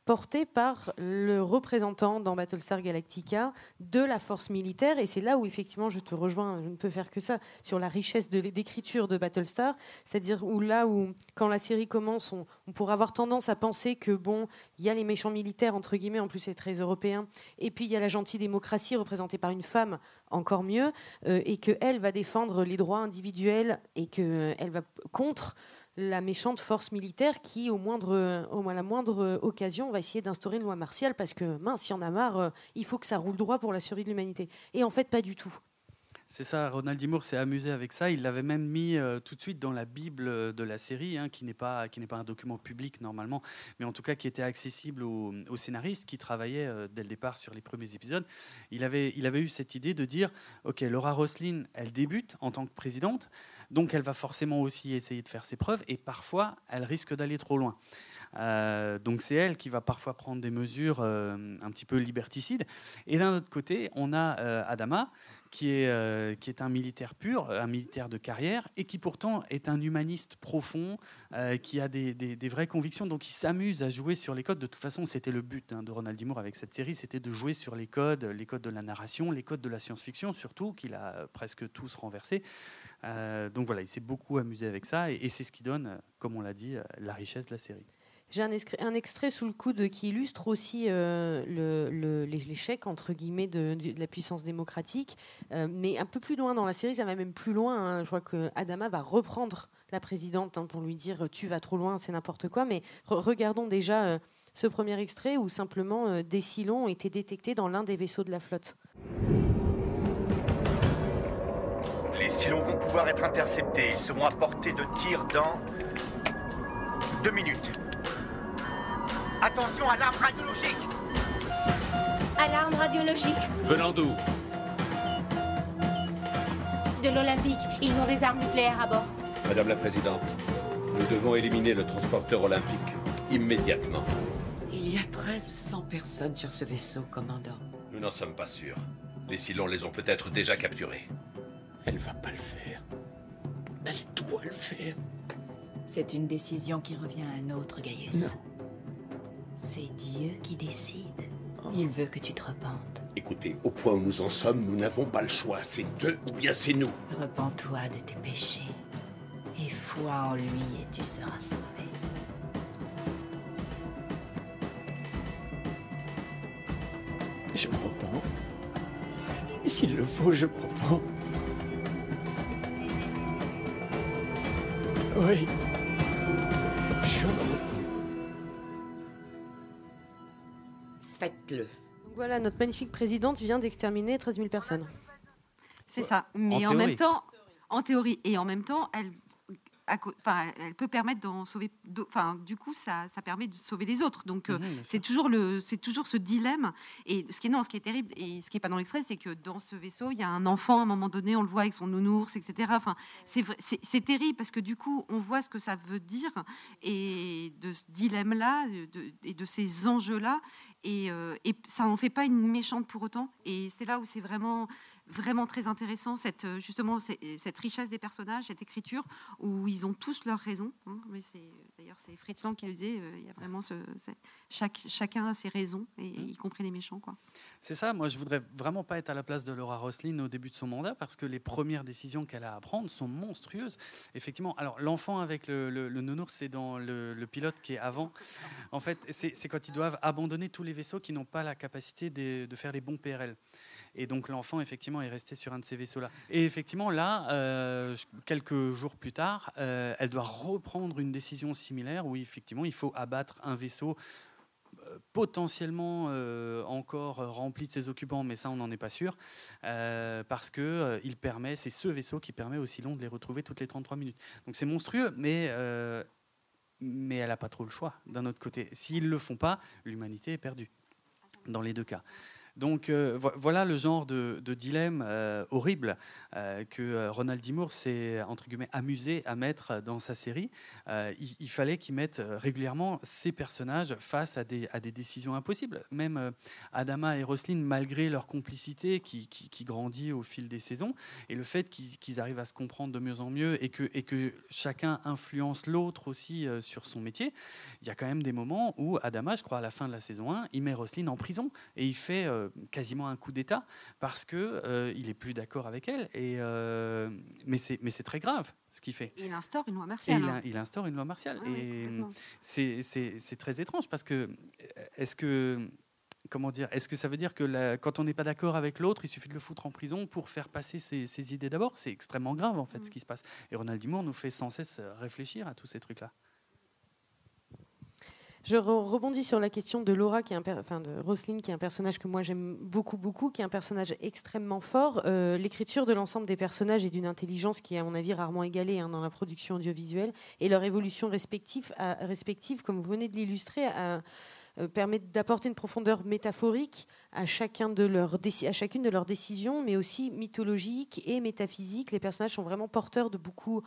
Porté par le représentant dans Battlestar Galactica de la force militaire. Et c'est là où, effectivement, je te rejoins, je ne peux faire que ça, sur la richesse d'écriture de Battlestar. C'est-à-dire où, quand la série commence, on pourrait avoir tendance à penser que, il y a les méchants militaires, entre guillemets, en plus c'est très européen, et puis il y a la gentille démocratie représentée par une femme, encore mieux, et qu'elle va défendre les droits individuels et qu'elle va contre la méchante force militaire qui, à la moindre occasion, va essayer d'instaurer une loi martiale parce que, mince, il y en a marre, il faut que ça roule droit pour la survie de l'humanité. Et en fait, pas du tout. C'est ça, Ronald D. Moore s'est amusé avec ça. Il l'avait même mis tout de suite dans la Bible de la série, qui n'est pas un document public normalement, mais en tout cas qui était accessible aux scénaristes qui travaillaient dès le départ sur les premiers épisodes. Il avait eu cette idée de dire, ok, Laura Roslin, elle débute en tant que présidente, donc elle va forcément aussi essayer de faire ses preuves, et parfois elle risque d'aller trop loin. Donc c'est elle qui va parfois prendre des mesures un petit peu liberticides. Et d'un autre côté, on a Adama, qui est un militaire pur, un militaire de carrière, et qui pourtant est un humaniste profond, qui a des vraies convictions. Donc il s'amuse à jouer sur les codes. De toute façon, c'était le but de Ronald D. Moore avec cette série, c'était de jouer sur les codes de la narration, les codes de la science-fiction, surtout, qu'il a presque tous renversés. Donc voilà, il s'est beaucoup amusé avec ça, et c'est ce qui donne, comme on l'a dit, la richesse de la série. J'ai un extrait sous le coude qui illustre aussi l'échec, entre guillemets, de la puissance démocratique. Mais un peu plus loin dans la série, ça va même plus loin. Je crois qu'Adama va reprendre la présidente pour lui dire « tu vas trop loin, c'est n'importe quoi ». Mais regardons déjà ce premier extrait où simplement des Cylons ont été détectés dans l'un des vaisseaux de la flotte. Les Cylons vont pouvoir être interceptés. Ils seront à portée de tir dans 2 minutes. Attention, alarme radiologique! Alarme radiologique. Venant d'où? De l'Olympique. Ils ont des armes nucléaires à bord. Madame la Présidente, nous devons éliminer le transporteur olympique immédiatement. Il y a 1300 personnes sur ce vaisseau, commandant. Nous n'en sommes pas sûrs. Les Cylons les ont peut-être déjà capturés. Elle va pas le faire. Elle doit le faire. C'est une décision qui revient à un autre, Gaius. Non. C'est Dieu qui décide. Il veut que tu te repentes. Écoutez, au point où nous en sommes, nous n'avons pas le choix. C'est eux ou bien c'est nous. Repens-toi de tes péchés. Et foi en lui et tu seras sauvé. Je me repens. S'il le faut, je me repens. Oui. Je me repens. Faites-le. Voilà, notre magnifique présidente vient d'exterminer 13 000 personnes. C'est ça. Mais en même temps, en théorie, et en même temps, elle peut permettre d'en sauver. Du coup, ça permet de sauver les autres. Donc, c'est toujours ce dilemme. Et ce qui est terrible et ce qui est pas dans l'extrait, c'est que dans ce vaisseau, il y a un enfant. À un moment donné, on le voit avec son nounours, etc. Enfin, c'est terrible parce que du coup, on voit ce que ça veut dire et de ce dilemme-là et de ces enjeux-là. Et ça en fait pas une méchante pour autant. Et c'est là où c'est vraiment très intéressant, cette richesse des personnages, cette écriture, où ils ont tous leurs raisons. Mais d'ailleurs, c'est Fritz Lang qui le disait, il y a vraiment chacun a ses raisons, y compris les méchants, quoi. C'est ça, moi je voudrais vraiment pas être à la place de Laura Roslin au début de son mandat, parce que les premières décisions qu'elle a à prendre sont monstrueuses. Effectivement, alors l'enfant avec le nounours, c'est dans le pilote qui est avant. En fait, c'est quand ils doivent abandonner tous les vaisseaux qui n'ont pas la capacité de faire les bons PRL. Et donc l'enfant, effectivement, est resté sur un de ces vaisseaux-là. Et effectivement, là, quelques jours plus tard, elle doit reprendre une décision similaire où, effectivement, il faut abattre un vaisseau potentiellement encore rempli de ses occupants, mais ça, on n'en est pas sûr, parce que c'est ce vaisseau qui permet aux Cylons de les retrouver toutes les 33 minutes. Donc c'est monstrueux, mais elle n'a pas trop le choix, d'un autre côté. S'ils ne le font pas, l'humanité est perdue, dans les deux cas. Donc voilà le genre de dilemme horrible que Ronald D. Moore s'est entre guillemets amusé à mettre dans sa série. Il fallait qu'il mette régulièrement ces personnages face à des décisions impossibles. Même Adama et Roslin, malgré leur complicité qui grandit au fil des saisons, et le fait qu'ils arrivent à se comprendre de mieux en mieux et que chacun influence l'autre aussi sur son métier, il y a quand même des moments où Adama, je crois à la fin de la saison 1, il met Roslin en prison et il fait quasiment un coup d'État parce que il est plus d'accord avec elle. Mais c'est très grave ce qu'il fait. Et il instaure une loi martiale. Il instaure une loi martiale. Oui, et c'est très étrange parce que est-ce que ça veut dire que quand on n'est pas d'accord avec l'autre, il suffit de le foutre en prison pour faire passer ses idées d'abord? C'est extrêmement grave en fait ce qui se passe. Et Ronald D. Moore nous fait sans cesse réfléchir à tous ces trucs-là. Je rebondis sur la question de Laura, de Roslin, qui est un personnage que moi j'aime beaucoup, qui est un personnage extrêmement fort. L'écriture de l'ensemble des personnages est d'une intelligence qui est, à mon avis, rarement égalée dans la production audiovisuelle. Et leur évolution respective, comme vous venez de l'illustrer, permet d'apporter une profondeur métaphorique à chacune de leurs décisions, mais aussi mythologique et métaphysique. Les personnages sont vraiment porteurs de beaucoup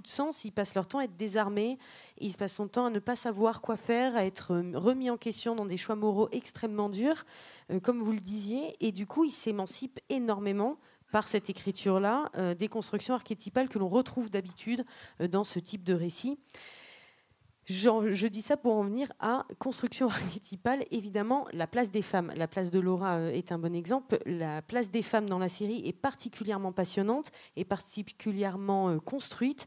de sens. Ils passent leur temps à être désarmés, et ils passent son temps à ne pas savoir quoi faire, à être remis en question dans des choix moraux extrêmement durs, comme vous le disiez. Et du coup, ils s'émancipent énormément par cette écriture-là, des constructions archétypales que l'on retrouve d'habitude dans ce type de récit. Je dis ça pour en venir à construction archétypale. Évidemment, la place des femmes. La place de Laura est un bon exemple. La place des femmes dans la série est particulièrement passionnante et particulièrement construite.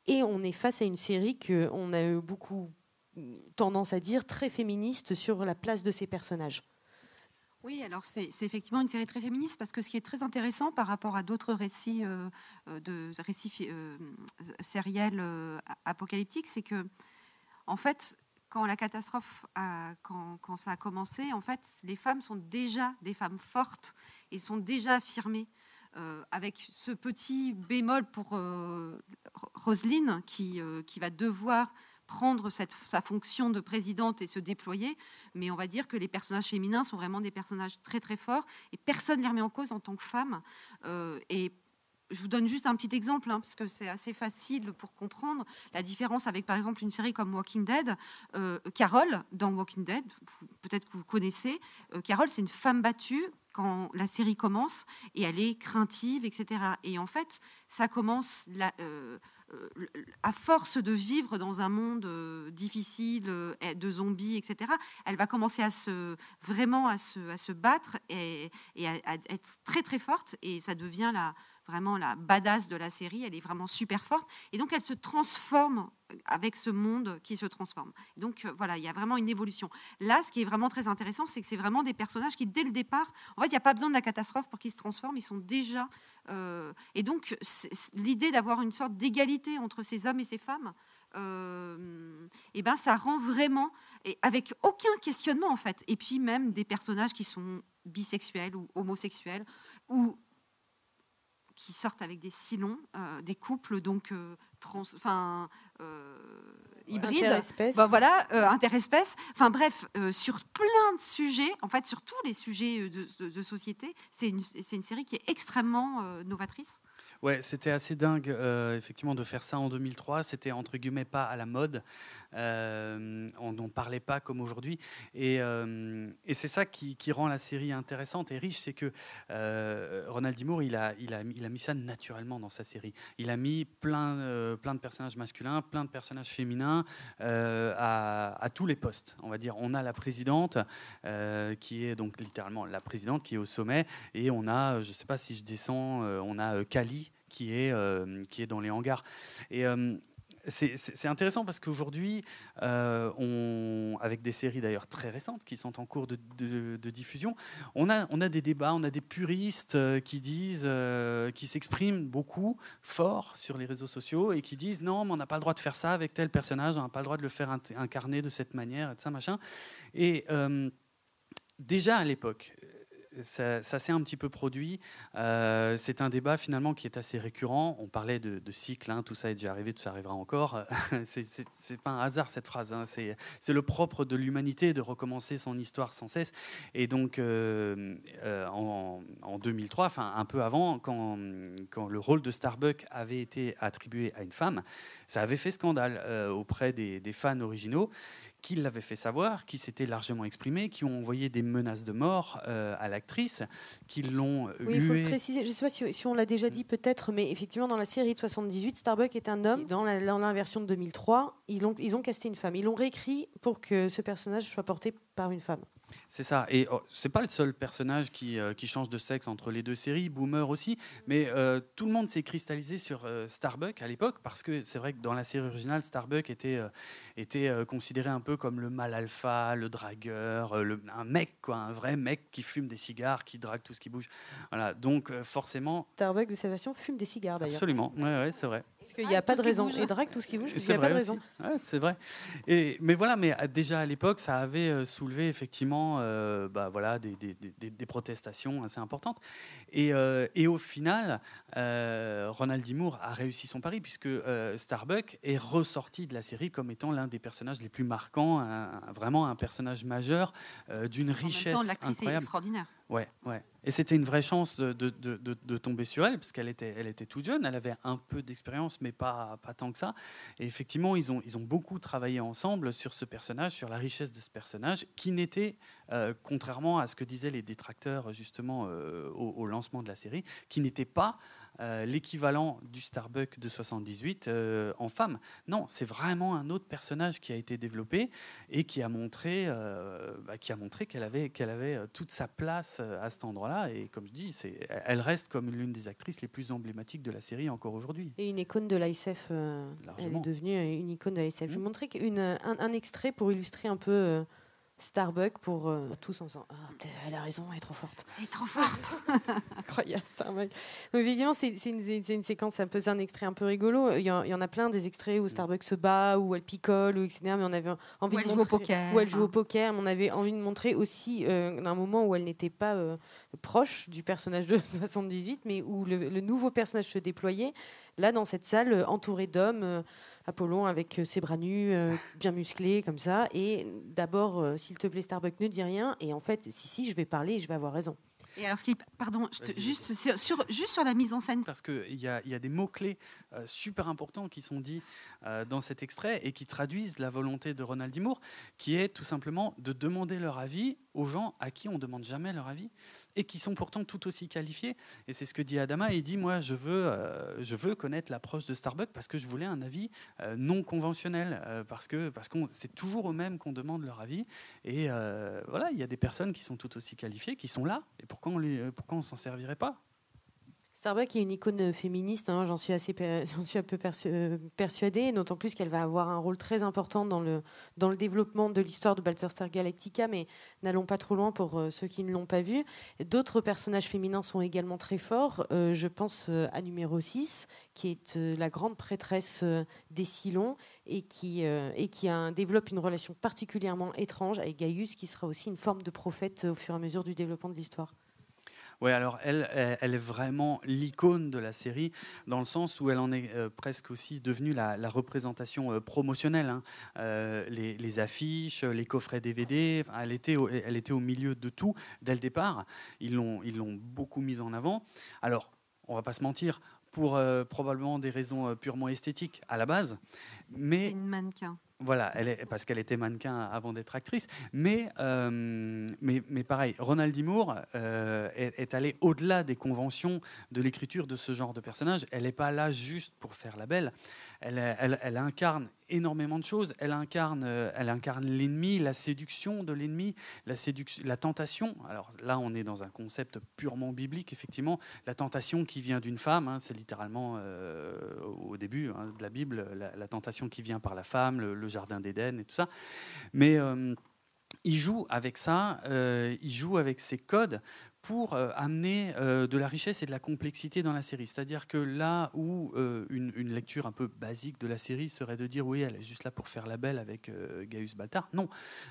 Et on est face à une série qu'on a eu beaucoup tendance à dire très féministe sur la place de ces personnages. Oui, alors c'est effectivement une série très féministe parce que ce qui est très intéressant par rapport à d'autres récits sériels apocalyptiques, c'est que en fait, quand la catastrophe, quand ça a commencé, en fait, les femmes sont déjà des femmes fortes et sont déjà affirmées, avec ce petit bémol pour Roslin qui va devoir prendre sa fonction de présidente et se déployer. Mais on va dire que les personnages féminins sont vraiment des personnages très très forts et personne ne les remet en cause en tant que femmes. Et je vous donne juste un petit exemple, parce que c'est assez facile pour comprendre la différence avec, par exemple, une série comme Walking Dead. Carol, dans Walking Dead, peut-être que vous connaissez. Carol, c'est une femme battue quand la série commence, et elle est craintive, etc. Et en fait, ça commence à force de vivre dans un monde difficile, de zombies, etc. Elle va commencer à se battre et à être très, très forte, et ça devient vraiment la badass de la série. Elle est vraiment super forte, et donc elle se transforme avec ce monde qui se transforme. Donc voilà, il y a vraiment une évolution. Là, ce qui est vraiment très intéressant, c'est que c'est vraiment des personnages qui, dès le départ, en fait, il n'y a pas besoin de la catastrophe pour qu'ils se transforment, ils sont déjà... et donc, l'idée d'avoir une sorte d'égalité entre ces hommes et ces femmes, ça rend vraiment... avec aucun questionnement, en fait. Et puis même des personnages qui sont bisexuels ou homosexuels, ou qui sortent avec des Cylons, des couples donc hybride, interespèces. interespèces. Enfin bref, sur plein de sujets, en fait sur tous les sujets de société, c'est une série qui est extrêmement novatrice. Ouais, c'était assez dingue, effectivement, de faire ça en 2003. C'était, entre guillemets, pas à la mode. On n'en parlait pas comme aujourd'hui. Et c'est ça qui rend la série intéressante et riche, c'est que Ronald D. Moore, il a mis ça naturellement dans sa série. Il a mis plein de personnages masculins, plein de personnages féminins à tous les postes, on va dire. On a la présidente, qui est donc littéralement la présidente, qui est au sommet. Et on a, je ne sais pas si je descends, on a Kali, qui est dans les hangars. Et c'est intéressant parce qu'aujourd'hui, avec des séries d'ailleurs très récentes qui sont en cours de diffusion, on a des débats, on a des puristes qui s'expriment beaucoup, fort sur les réseaux sociaux et qui disent non, mais on n'a pas le droit de faire ça avec tel personnage, on n'a pas le droit de le faire incarner de cette manière, et de ça, machin. Et déjà à l'époque, ça s'est un petit peu produit. C'est un débat finalement qui est assez récurrent. On parlait de cycle, tout ça est déjà arrivé, tout ça arrivera encore. C'est pas un hasard cette phrase. C'est le propre de l'humanité de recommencer son histoire sans cesse. Et donc en 2003, enfin un peu avant, quand le rôle de Starbuck avait été attribué à une femme, ça avait fait scandale auprès des fans originaux, qui l'avaient fait savoir, qui s'étaient largement exprimés, qui ont envoyé des menaces de mort à l'actrice, qui l'ont huée. Il faut le préciser, je ne sais pas si on l'a déjà dit peut-être, mais effectivement dans la série de 78, Starbuck est un homme. Dans la version de 2003, ils ont casté une femme. Ils l'ont réécrit pour que ce personnage soit porté par une femme. C'est ça, et c'est pas le seul personnage qui change de sexe entre les deux séries, Boomer aussi, mais tout le monde s'est cristallisé sur Starbuck à l'époque, parce que c'est vrai que dans la série originale, Starbuck était considéré un peu comme le mâle alpha, le dragueur, un mec, quoi, un vrai mec qui fume des cigares, qui drague tout ce qui bouge. Voilà, donc forcément... Starbuck de cette version fume des cigares d'ailleurs. Absolument, ouais, c'est vrai. Parce qu'il n'y a pas de raison. Et drague tout ce qui bouge, il n'y a pas de raison. Ouais, c'est vrai. Mais voilà, mais déjà à l'époque, ça avait soulevé effectivement des protestations assez importantes. Et au final, Ronald D. Moore a réussi son pari, puisque Starbuck est ressorti de la série comme étant l'un des personnages les plus marquants, vraiment un personnage majeur d'une richesse incroyable. L'actrice est extraordinaire. Ouais. Et c'était une vraie chance de tomber sur elle, parce qu'elle était toute jeune, elle avait un peu d'expérience, mais pas tant que ça. Et effectivement, ils ont beaucoup travaillé ensemble sur ce personnage, sur la richesse de ce personnage, qui n'était, contrairement à ce que disaient les détracteurs justement au lancement de la série, qui n'était pas l'équivalent du Starbuck de 78 en femme. Non, c'est vraiment un autre personnage qui a été développé et qui a montré qu'elle avait toute sa place à cet endroit-là. Et comme je dis, elle reste comme l'une des actrices les plus emblématiques de la série encore aujourd'hui. Et une icône de l'ASF. Elle est devenue une icône de l'ASF. Je vais vous montrer un extrait pour illustrer un peu... Starbuck pour tous en disant elle a raison, elle est trop forte. Elle est trop forte. Incroyable, Starbuck. Donc, évidemment, c'est une séquence, un extrait un peu rigolo. Il y en a plein des extraits où Starbuck se bat, où elle picole, etc. Mais on avait envie de montrer où elle joue au poker. Mais on avait envie de montrer aussi d'un moment où elle n'était pas proche du personnage de 78, mais où le nouveau personnage se déployait. Là, dans cette salle, entourée d'hommes. Apollon avec ses bras nus, bien musclés, comme ça. Et d'abord, s'il te plaît, Starbuck, ne dis rien. Et en fait, si, je vais parler et je vais avoir raison. Et alors, juste sur la mise en scène. Parce qu'il y a des mots-clés super importants qui sont dits dans cet extrait et qui traduisent la volonté de Ronald D. Moore, qui est tout simplement de demander leur avis aux gens à qui on ne demande jamais leur avis et qui sont pourtant tout aussi qualifiés. Et c'est ce que dit Adama. Il dit, moi, je veux connaître l'approche de Starbuck parce que je voulais un avis non conventionnel, parce que c'est toujours eux-mêmes qu'on demande leur avis. Et voilà, il y a des personnes qui sont tout aussi qualifiées, qui sont là. Et pourquoi on s'en servirait pas ? Starbuck est une icône féministe, j'en suis un peu persuadée, d'autant plus qu'elle va avoir un rôle très important dans le développement de l'histoire de Battlestar Galactica, mais n'allons pas trop loin pour ceux qui ne l'ont pas vu. D'autres personnages féminins sont également très forts. Je pense à numéro 6, qui est la grande prêtresse des Cylons et qui développe une relation particulièrement étrange avec Gaius, qui sera aussi une forme de prophète au fur et à mesure du développement de l'histoire. Ouais, alors elle est vraiment l'icône de la série, dans le sens où elle en est presque aussi devenue la représentation promotionnelle. Hein. Les affiches, les coffrets DVD, enfin, elle était au milieu de tout dès le départ. Ils l'ont beaucoup mise en avant. Alors, on va pas se mentir, pour probablement des raisons purement esthétiques à la base. Mais c'est une mannequin. Voilà, parce qu'elle était mannequin avant d'être actrice. Mais pareil, Ronald D. Moore est allée au-delà des conventions de l'écriture de ce genre de personnage. Elle n'est pas là juste pour faire la belle. Elle incarne énormément de choses. Elle incarne l'ennemi, la séduction de l'ennemi, la tentation. Alors là, on est dans un concept purement biblique, effectivement. La tentation qui vient d'une femme, hein, c'est littéralement au début de la Bible, la tentation qui vient par la femme, le jardin d'Éden et tout ça. Mais il joue avec ça, il joue avec ces codes pour amener de la richesse et de la complexité dans la série. C'est-à-dire que là où une lecture un peu basique de la série serait de dire oui, elle est juste là pour faire la belle avec Gaius Baltar. Non,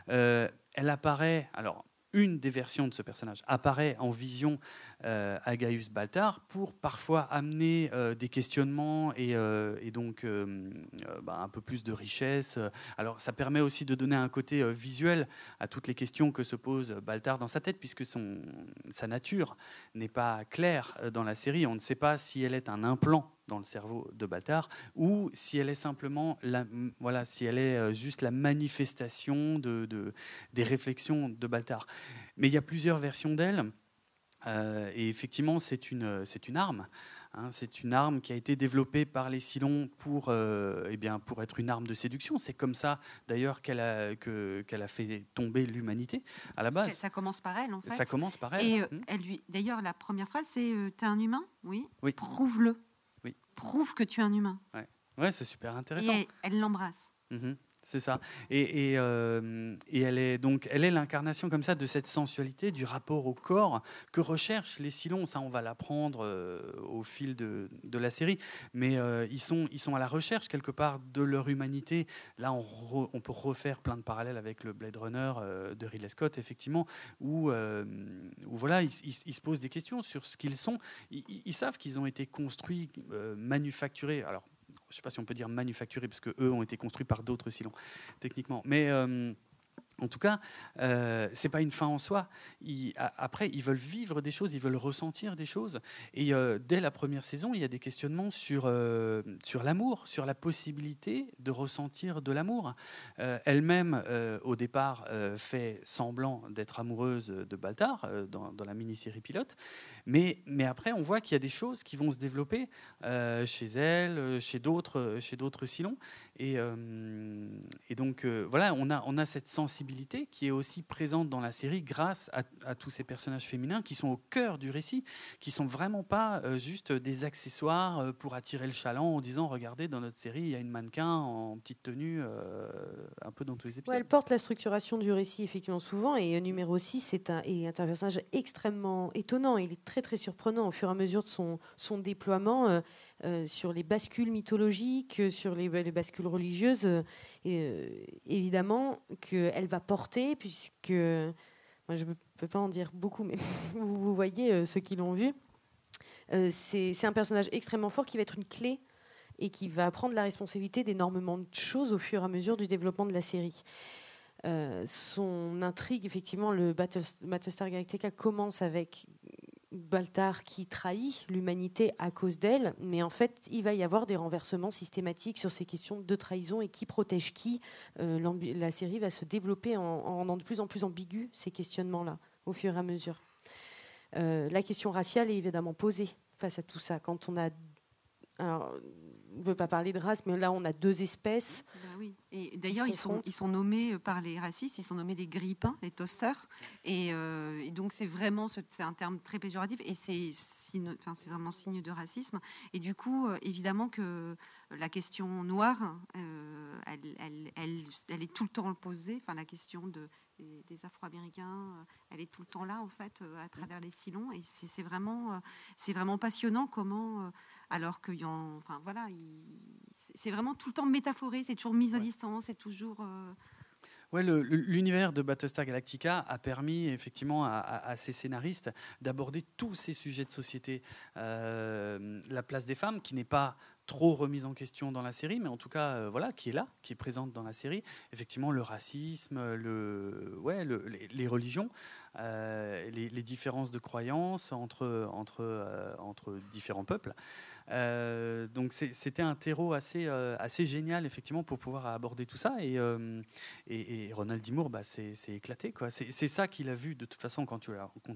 elle apparaît... Alors, une des versions de ce personnage apparaît en vision à Gaius Baltar pour parfois amener des questionnements et donc un peu plus de richesse. Alors ça permet aussi de donner un côté visuel à toutes les questions que se pose Baltar dans sa tête, puisque sa nature n'est pas claire dans la série. On ne sait pas si elle est un implant dans le cerveau de Baltar, ou si elle est simplement si elle est juste la manifestation des réflexions de Baltar. Mais il y a plusieurs versions d'elle, et effectivement c'est une arme. Hein, c'est une arme qui a été développée par les Cylons pour être une arme de séduction. C'est comme ça, d'ailleurs, qu'elle a fait tomber l'humanité à la base. Ça commence par elle, en fait. Ça commence par elle. Et d'ailleurs, la première phrase, c'est « T'es un humain ? Oui. Prouve-le. Oui. Prouve que tu es un humain. » Ouais, c'est super intéressant. Et elle l'embrasse. C'est ça. Et elle est l'incarnation comme ça de cette sensualité, du rapport au corps que recherchent les Cylons. Ça, on va l'apprendre au fil de la série. Mais ils sont à la recherche quelque part de leur humanité. Là, on peut refaire plein de parallèles avec le Blade Runner de Ridley Scott, effectivement, où voilà, ils se posent des questions sur ce qu'ils sont. Ils savent qu'ils ont été construits, manufacturés. Alors, je ne sais pas si on peut dire manufacturés, parce qu'eux ont été construits par d'autres Cylons, techniquement. Mais en tout cas, c'est pas une fin en soi. Après, ils veulent vivre des choses, ils veulent ressentir des choses. Et dès la première saison, il y a des questionnements sur l'amour, sur la possibilité de ressentir de l'amour. Elle-même, au départ, fait semblant d'être amoureuse de Baltar dans la mini-série pilote. Mais après, on voit qu'il y a des choses qui vont se développer chez elle, chez d'autres Cylons. Et donc, voilà, on a cette sensibilité qui est aussi présente dans la série grâce à tous ces personnages féminins qui sont au cœur du récit, qui sont vraiment pas juste des accessoires pour attirer le chaland en disant regardez, dans notre série il y a une mannequin en petite tenue un peu dans tous les épisodes. Ouais, elle porte la structuration du récit effectivement souvent, et numéro 6 est un personnage extrêmement étonnant. Il est très très surprenant au fur et à mesure de son déploiement sur les bascules mythologiques, sur les bascules religieuses, évidemment qu'elle va porter, puisque moi je ne peux pas en dire beaucoup, mais vous voyez ceux qui l'ont vu, c'est un personnage extrêmement fort qui va être une clé et qui va prendre la responsabilité d'énormément de choses au fur et à mesure du développement de la série. Son intrigue, effectivement, le Battlestar Galactica commence avec Baltar qui trahit l'humanité à cause d'elle, mais en fait il va y avoir des renversements systématiques sur ces questions de trahison et qui protège qui. La série va se développer en rendant de plus en plus ambigu ces questionnements-là au fur et à mesure. La question raciale est évidemment posée face à tout ça. Quand on a... Alors, on ne veut pas parler de race, mais là on a deux espèces. Ben oui. Et d'ailleurs ils sont nommés par les racistes, ils sont nommés les grille-pains, les toasters. Et donc c'est vraiment c'est un terme très péjoratif et c'est vraiment signe de racisme. Et du coup évidemment que la question noire, elle est tout le temps posée. Enfin la question des Afro-Américains, elle est tout le temps là en fait à travers les Cylons. Et c'est vraiment passionnant comment alors qu'il y en, enfin voilà, c'est vraiment tout le temps métaphoré, c'est toujours mise à distance, c'est toujours. Ouais, l'univers de Battlestar Galactica a permis effectivement à ces scénaristes d'aborder tous ces sujets de société. La place des femmes, qui n'est pas trop remise en question dans la série, mais en tout cas, voilà, qui est là, qui est présente dans la série. Effectivement, le racisme, les religions, les différences de croyances entre différents peuples. Donc c'était un terreau assez génial effectivement pour pouvoir aborder tout ça, et Ronald D. Moore s'est éclaté, quoi. C'est ça qu'il a vu de toute façon quand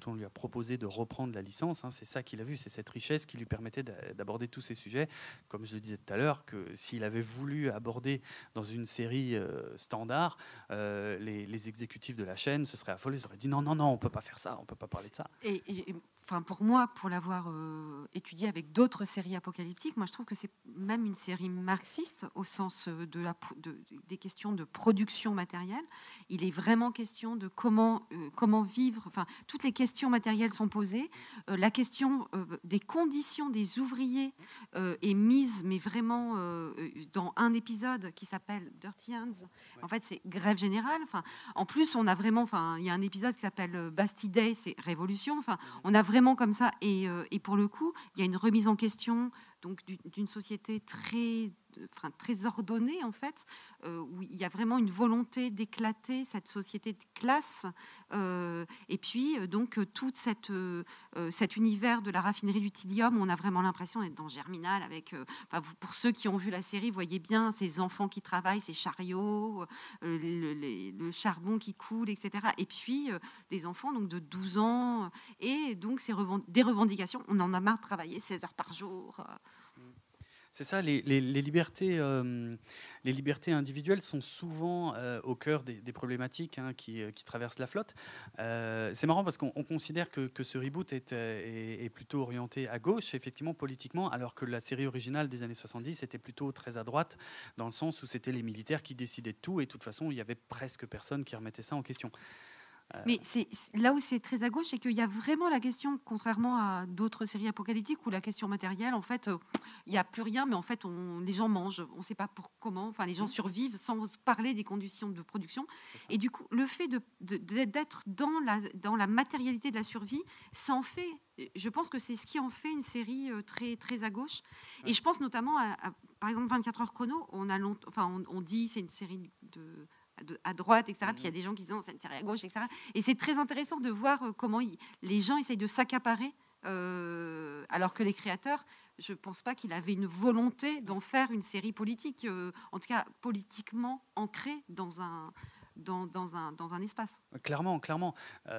on lui a proposé de reprendre la licence, hein. C'est ça qu'il a vu, c'est cette richesse qui lui permettait d'aborder tous ces sujets, comme je le disais tout à l'heure, que s'il avait voulu aborder dans une série standard, les exécutifs de la chaîne se seraient affolés, ils auraient dit non, on peut pas faire ça, on peut pas parler de ça. Enfin, pour moi, pour l'avoir étudié avec d'autres séries apocalyptiques, moi je trouve que c'est même une série marxiste au sens des questions de production matérielle. Il est vraiment question de comment vivre. Enfin, toutes les questions matérielles sont posées. La question des conditions des ouvriers est mise, mais vraiment dans un épisode qui s'appelle Dirty Hands. En fait, c'est grève générale. Enfin, en plus, on a vraiment. Enfin, il y a un épisode qui s'appelle Bastille Day, c'est révolution. Enfin, on a vraiment comme ça, et pour le coup, il y a une remise en question donc d'une société très ordonnée en fait, où il y a vraiment une volonté d'éclater cette société de classe, et puis donc tout cet univers de la raffinerie d'Utilium, on a vraiment l'impression d'être dans Germinal avec, pour ceux qui ont vu la série, vous voyez bien ces enfants qui travaillent, ces chariots, le charbon qui coule, etc. Et puis des enfants donc de 12 ans, et donc des revendications, on en a marre de travailler 16 heures par jour. C'est ça, les libertés individuelles sont souvent au cœur des problématiques qui traversent la flotte. C'est marrant parce qu'on considère que ce reboot est plutôt orienté à gauche, effectivement, politiquement, alors que la série originale des années 70 était plutôt très à droite, dans le sens où c'était les militaires qui décidaient de tout, et de toute façon, il y avait presque personne qui remettait ça en question. Mais là où c'est très à gauche, c'est qu'il y a vraiment la question, contrairement à d'autres séries apocalyptiques, où la question matérielle, en fait, il n'y a plus rien, mais en fait, les gens mangent, on ne sait pas comment, enfin, les gens survivent sans parler des conditions de production. Et du coup, le fait d'être dans la matérialité de la survie, ça en fait, je pense que c'est ce qui en fait une série très, très à gauche. Et je pense notamment à par exemple, 24 heures chrono, on dit c'est une série à droite, etc. Puis il y a des gens qui disent c'est une série à gauche, etc. Et c'est très intéressant de voir comment les gens essayent de s'accaparer, alors que les créateurs, je ne pense pas qu'il avait une volonté d'en faire une série politique, en tout cas politiquement ancrée dans un espace. Clairement.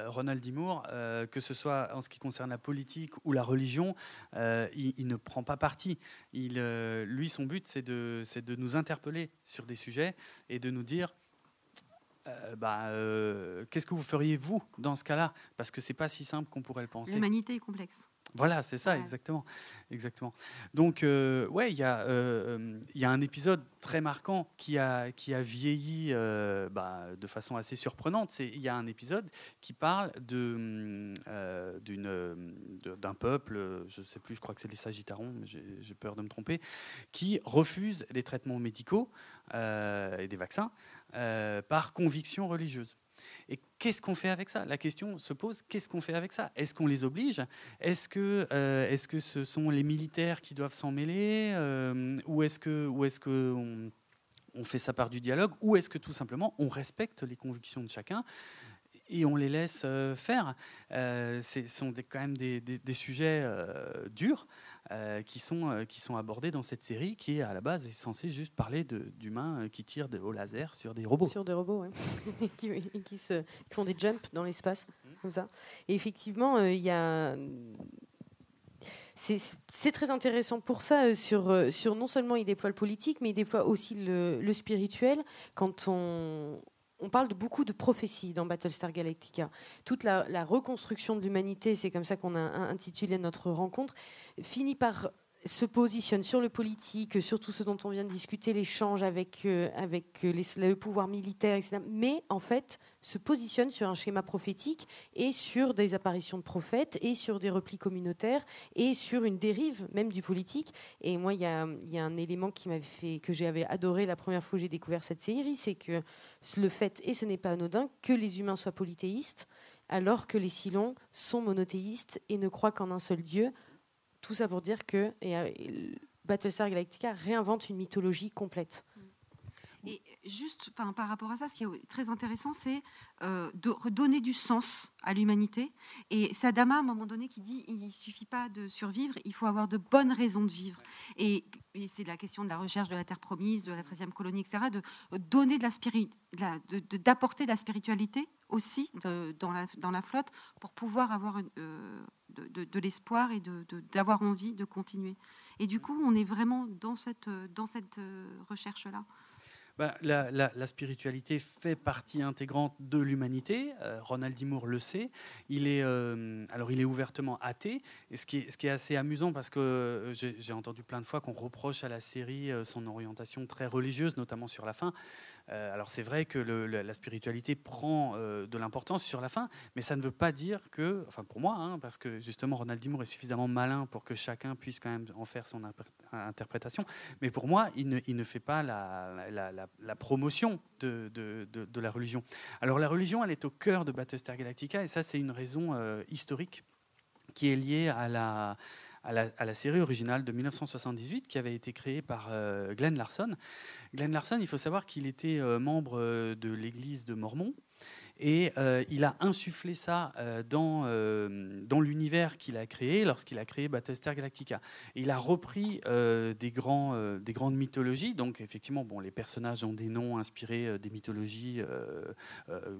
Ronald D. Moore, que ce soit en ce qui concerne la politique ou la religion, il ne prend pas parti. Lui, son but, c'est de nous interpeller sur des sujets et de nous dire qu'est-ce que vous feriez vous dans ce cas-là, parce que c'est pas si simple qu'on pourrait le penser. L'humanité est complexe. Voilà, c'est ça, ouais. exactement. Donc, il y a un épisode très marquant qui a vieilli de façon assez surprenante. Il y a un épisode qui parle d'un peuple, je ne sais plus, je crois que c'est les Sagittarons, mais j'ai peur de me tromper, qui refuse les traitements médicaux et des vaccins par conviction religieuse. Et qu'est-ce qu'on fait avec ça ? La question se pose, qu'est-ce qu'on fait avec ça ? Est-ce qu'on les oblige ? Est-ce que ce sont les militaires qui doivent s'en mêler ? Ou est-ce qu'on fait ça par du dialogue ? Ou est-ce que tout simplement on respecte les convictions de chacun et on les laisse faire ? Ce sont quand même des sujets durs qui sont abordés dans cette série qui est à la base est censée juste parler d'humains qui tirent au laser sur des robots. Sur des robots, oui. qui font des jumps dans l'espace, comme ça. Et effectivement, il y a... C'est très intéressant pour ça, sur non seulement il déploie le politique, mais il déploie aussi le spirituel. Quand on parle beaucoup de prophétie dans Battlestar Galactica. Toute la reconstruction de l'humanité, c'est comme ça qu'on a intitulé notre rencontre, finit par se positionne sur le politique, sur tout ce dont on vient de discuter, l'échange avec le pouvoir militaire, etc. Mais en fait, se positionne sur un schéma prophétique et sur des apparitions de prophètes et sur des replis communautaires et sur une dérive même du politique. Et moi, il y a un élément que j'avais adoré la première fois que j'ai découvert cette série, c'est que le fait, et ce n'est pas anodin, que les humains soient polythéistes, alors que les Cylons sont monothéistes et ne croient qu'en un seul Dieu. Tout ça pour dire que Battlestar Galactica réinvente une mythologie complète. Et juste par rapport à ça, ce qui est très intéressant, c'est de redonner du sens à l'humanité. Et c'est Adama, à un moment donné, qui dit il ne suffit pas de survivre, il faut avoir de bonnes raisons de vivre. Et c'est la question de la recherche de la Terre promise, de la 13e colonie, etc., de donner d'apporter de la spiritualité aussi dans la flotte pour pouvoir avoir de l'espoir et d'avoir envie de continuer. Et du coup, on est vraiment dans cette recherche-là. La spiritualité fait partie intégrante de l'humanité. Ronald D. Moore le sait. Il est ouvertement athée. Et ce qui est assez amusant, parce que j'ai entendu plein de fois qu'on reproche à la série son orientation très religieuse, notamment sur la fin. Alors c'est vrai que la spiritualité prend de l'importance sur la fin, mais ça ne veut pas dire que, enfin pour moi, parce que justement Ronald D. Moore est suffisamment malin pour que chacun puisse quand même en faire son interprétation, mais pour moi il ne fait pas la promotion de la religion. Alors la religion, elle est au cœur de Battlestar Galactica, et ça c'est une raison historique qui est liée à la série originale de 1978 qui avait été créée par Glenn Larson. Glenn Larson, il faut savoir qu'il était membre de l'église de Mormon, et il a insufflé ça dans l'univers qu'il a créé lorsqu'il a créé Battlestar Galactica. Et il a repris des grandes mythologies. Donc effectivement, les personnages ont des noms inspirés des mythologies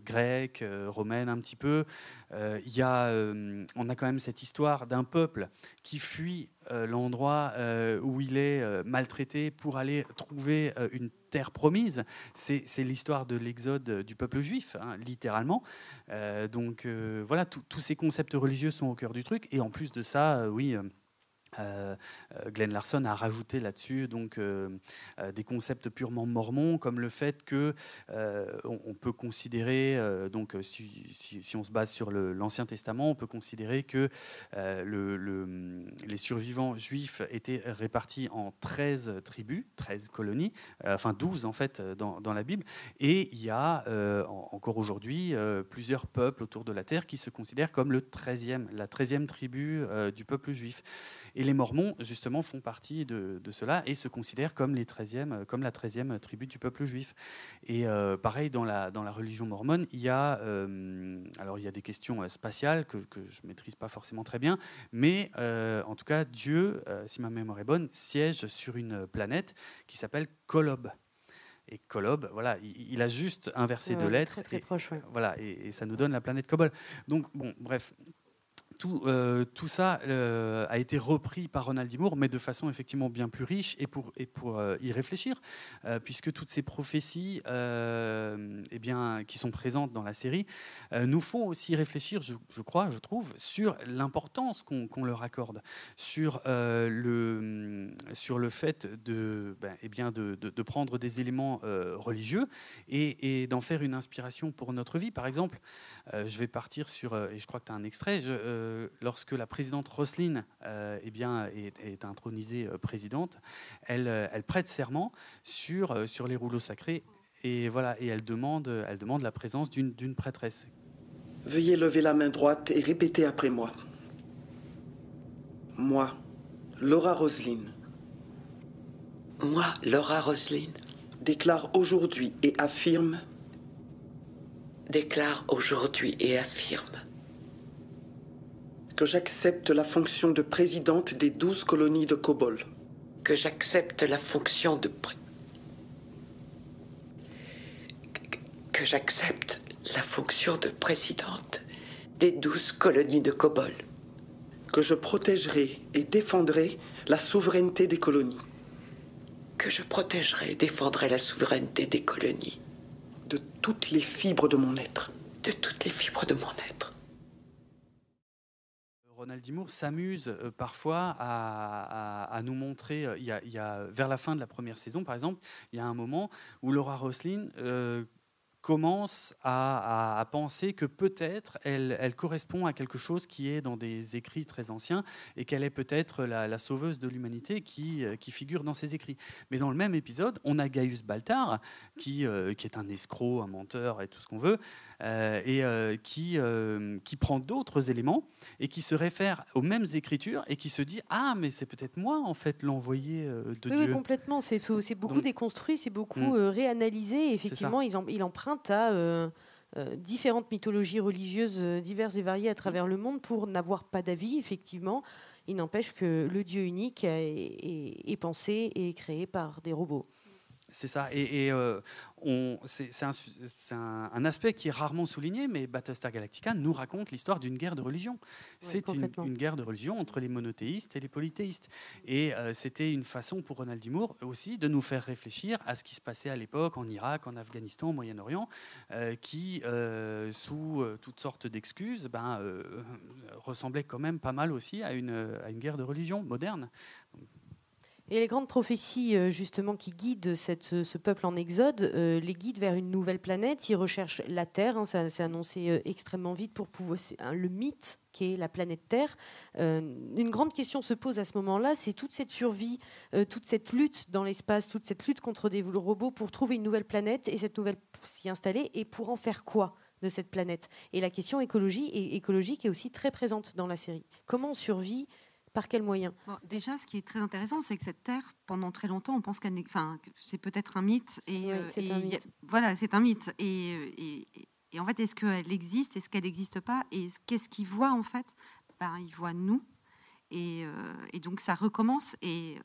grecques, romaines un petit peu. On a quand même cette histoire d'un peuple qui fuit l'endroit où il est maltraité pour aller trouver une terre promise. C'est l'histoire de l'exode du peuple juif, littéralement. Donc voilà, tous ces concepts religieux sont au cœur du truc. Et en plus de ça, Glenn Larson a rajouté là-dessus des concepts purement mormons, comme le fait que on peut considérer, si on se base sur l'Ancien Testament, on peut considérer que les survivants juifs étaient répartis en 13 tribus, 13 colonies, 12 en fait dans la Bible, et il y a encore aujourd'hui plusieurs peuples autour de la Terre qui se considèrent comme la 13e tribu du peuple juif. Et les Mormons, justement, font partie de cela et se considèrent comme la 13e tribu du peuple juif. Et pareil, dans la religion mormone, il y a des questions spatiales que je ne maîtrise pas forcément très bien, mais en tout cas, Dieu, si ma mémoire est bonne, siège sur une planète qui s'appelle Kolob. Et Kolob, voilà, il a juste inversé deux lettres. Très, très proche, ouais. Voilà, et ça nous donne la planète Kobol. Donc, bref... Tout ça a été repris par Ronald D. Moore, mais de façon effectivement bien plus riche et pour y réfléchir, puisque toutes ces prophéties qui sont présentes dans la série nous font aussi réfléchir, je trouve, sur l'importance qu'on leur accorde, sur le fait de prendre des éléments religieux et d'en faire une inspiration pour notre vie. Par exemple, je vais partir sur, et je crois que tu as un extrait, lorsque la présidente Roslin est intronisée présidente, elle prête serment sur les rouleaux sacrés et elle demande la présence d'une prêtresse. Veuillez lever la main droite et répéter après moi. Moi, Laura Roslin. Moi, Laura Roslin. Déclare aujourd'hui et affirme. Déclare aujourd'hui et affirme. Que j'accepte la fonction de présidente des 12 colonies de Kobol. Que j'accepte la fonction de que j'accepte la fonction de présidente des 12 colonies de Kobol. Que je protégerai et défendrai la souveraineté des colonies. Que je protégerai et défendrai la souveraineté des colonies. De toutes les fibres de mon être. De toutes les fibres de mon être. Ronald D. Moore s'amuse parfois à nous montrer, il y a, vers la fin de la première saison par exemple, il y a un moment où Laura Roslin commence à penser que peut-être elle correspond à quelque chose qui est dans des écrits très anciens et qu'elle est peut-être la sauveuse de l'humanité qui figure dans ces écrits. Mais dans le même épisode, on a Gaius Baltar qui est un escroc, un menteur et tout ce qu'on veut, qui prend d'autres éléments et qui se réfère aux mêmes écritures et qui se dit « Ah, mais c'est peut-être moi, en fait, l'envoyé de Dieu. » Oui, complètement. C'est beaucoup déconstruit, c'est beaucoup réanalysé. Effectivement, il emprunte à différentes mythologies religieuses diverses et variées à travers le monde pour n'avoir pas d'avis, effectivement. Il n'empêche que le Dieu unique est pensé et créé par des robots. C'est ça, c'est un aspect qui est rarement souligné, mais Battlestar Galactica nous raconte l'histoire d'une guerre de religion. C'est une guerre de religion entre les monothéistes et les polythéistes. Et c'était une façon pour Ronald D. Moore aussi de nous faire réfléchir à ce qui se passait à l'époque en Irak, en Afghanistan, au Moyen-Orient, qui, sous toutes sortes d'excuses, ressemblait quand même pas mal aussi à une guerre de religion moderne. Et les grandes prophéties, justement, qui guident ce peuple en exode, les guident vers une nouvelle planète. Ils recherchent la Terre, ça s'est annoncé extrêmement vite pour pouvoir... le mythe qui est la planète Terre. Une grande question se pose à ce moment-là, c'est toute cette survie, toute cette lutte dans l'espace, toute cette lutte contre des robots pour trouver une nouvelle planète et cette nouvelle s'y installer, et pour en faire quoi de cette planète? Et la question écologique est aussi très présente dans la série. Comment on survit? Par quels moyens? Déjà, ce qui est très intéressant, c'est que cette Terre, pendant très longtemps, on pense qu'elle c'est peut-être un mythe. C'est un mythe. Voilà, c'est un mythe. Et en fait, est-ce qu'elle existe? Est-ce qu'elle n'existe pas? Et qu'est-ce qu'il voit, en fait? Il voit nous. Et donc, ça recommence. Et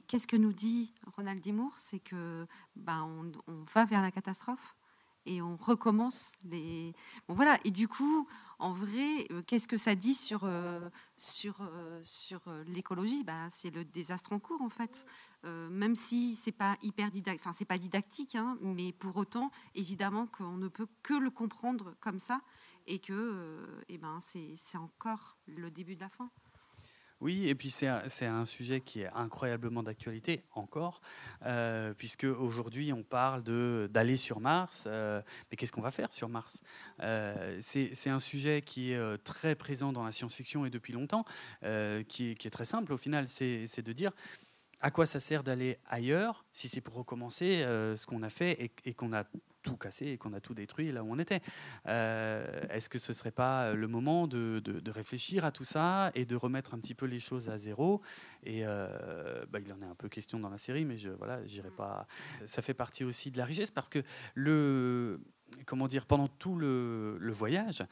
qu'est-ce que nous dit Ronald D. Moore? C'est que on va vers la catastrophe. Et on recommence les... Bon, voilà. Et du coup, en vrai, qu'est-ce que ça dit sur l'écologie? C'est le désastre en cours, en fait. Même si c'est pas hyper didactique, c'est pas didactique, hein, mais pour autant, évidemment qu'on ne peut que le comprendre comme ça, et que c'est encore le début de la fin. Oui, et puis c'est un sujet qui est incroyablement d'actualité encore, puisque aujourd'hui on parle d'aller sur Mars, mais qu'est-ce qu'on va faire sur Mars? C'est un sujet qui est très présent dans la science-fiction et depuis longtemps, qui est très simple au final, c'est de dire à quoi ça sert d'aller ailleurs si c'est pour recommencer ce qu'on a fait et qu'on a tout cassé et qu'on a tout détruit là où on était. Est-ce que ce ne serait pas le moment de réfléchir à tout ça et de remettre un petit peu les choses à zéro? Et il en est un peu question dans la série, mais j'irai pas. Ça fait partie aussi de la richesse parce que pendant tout le voyage,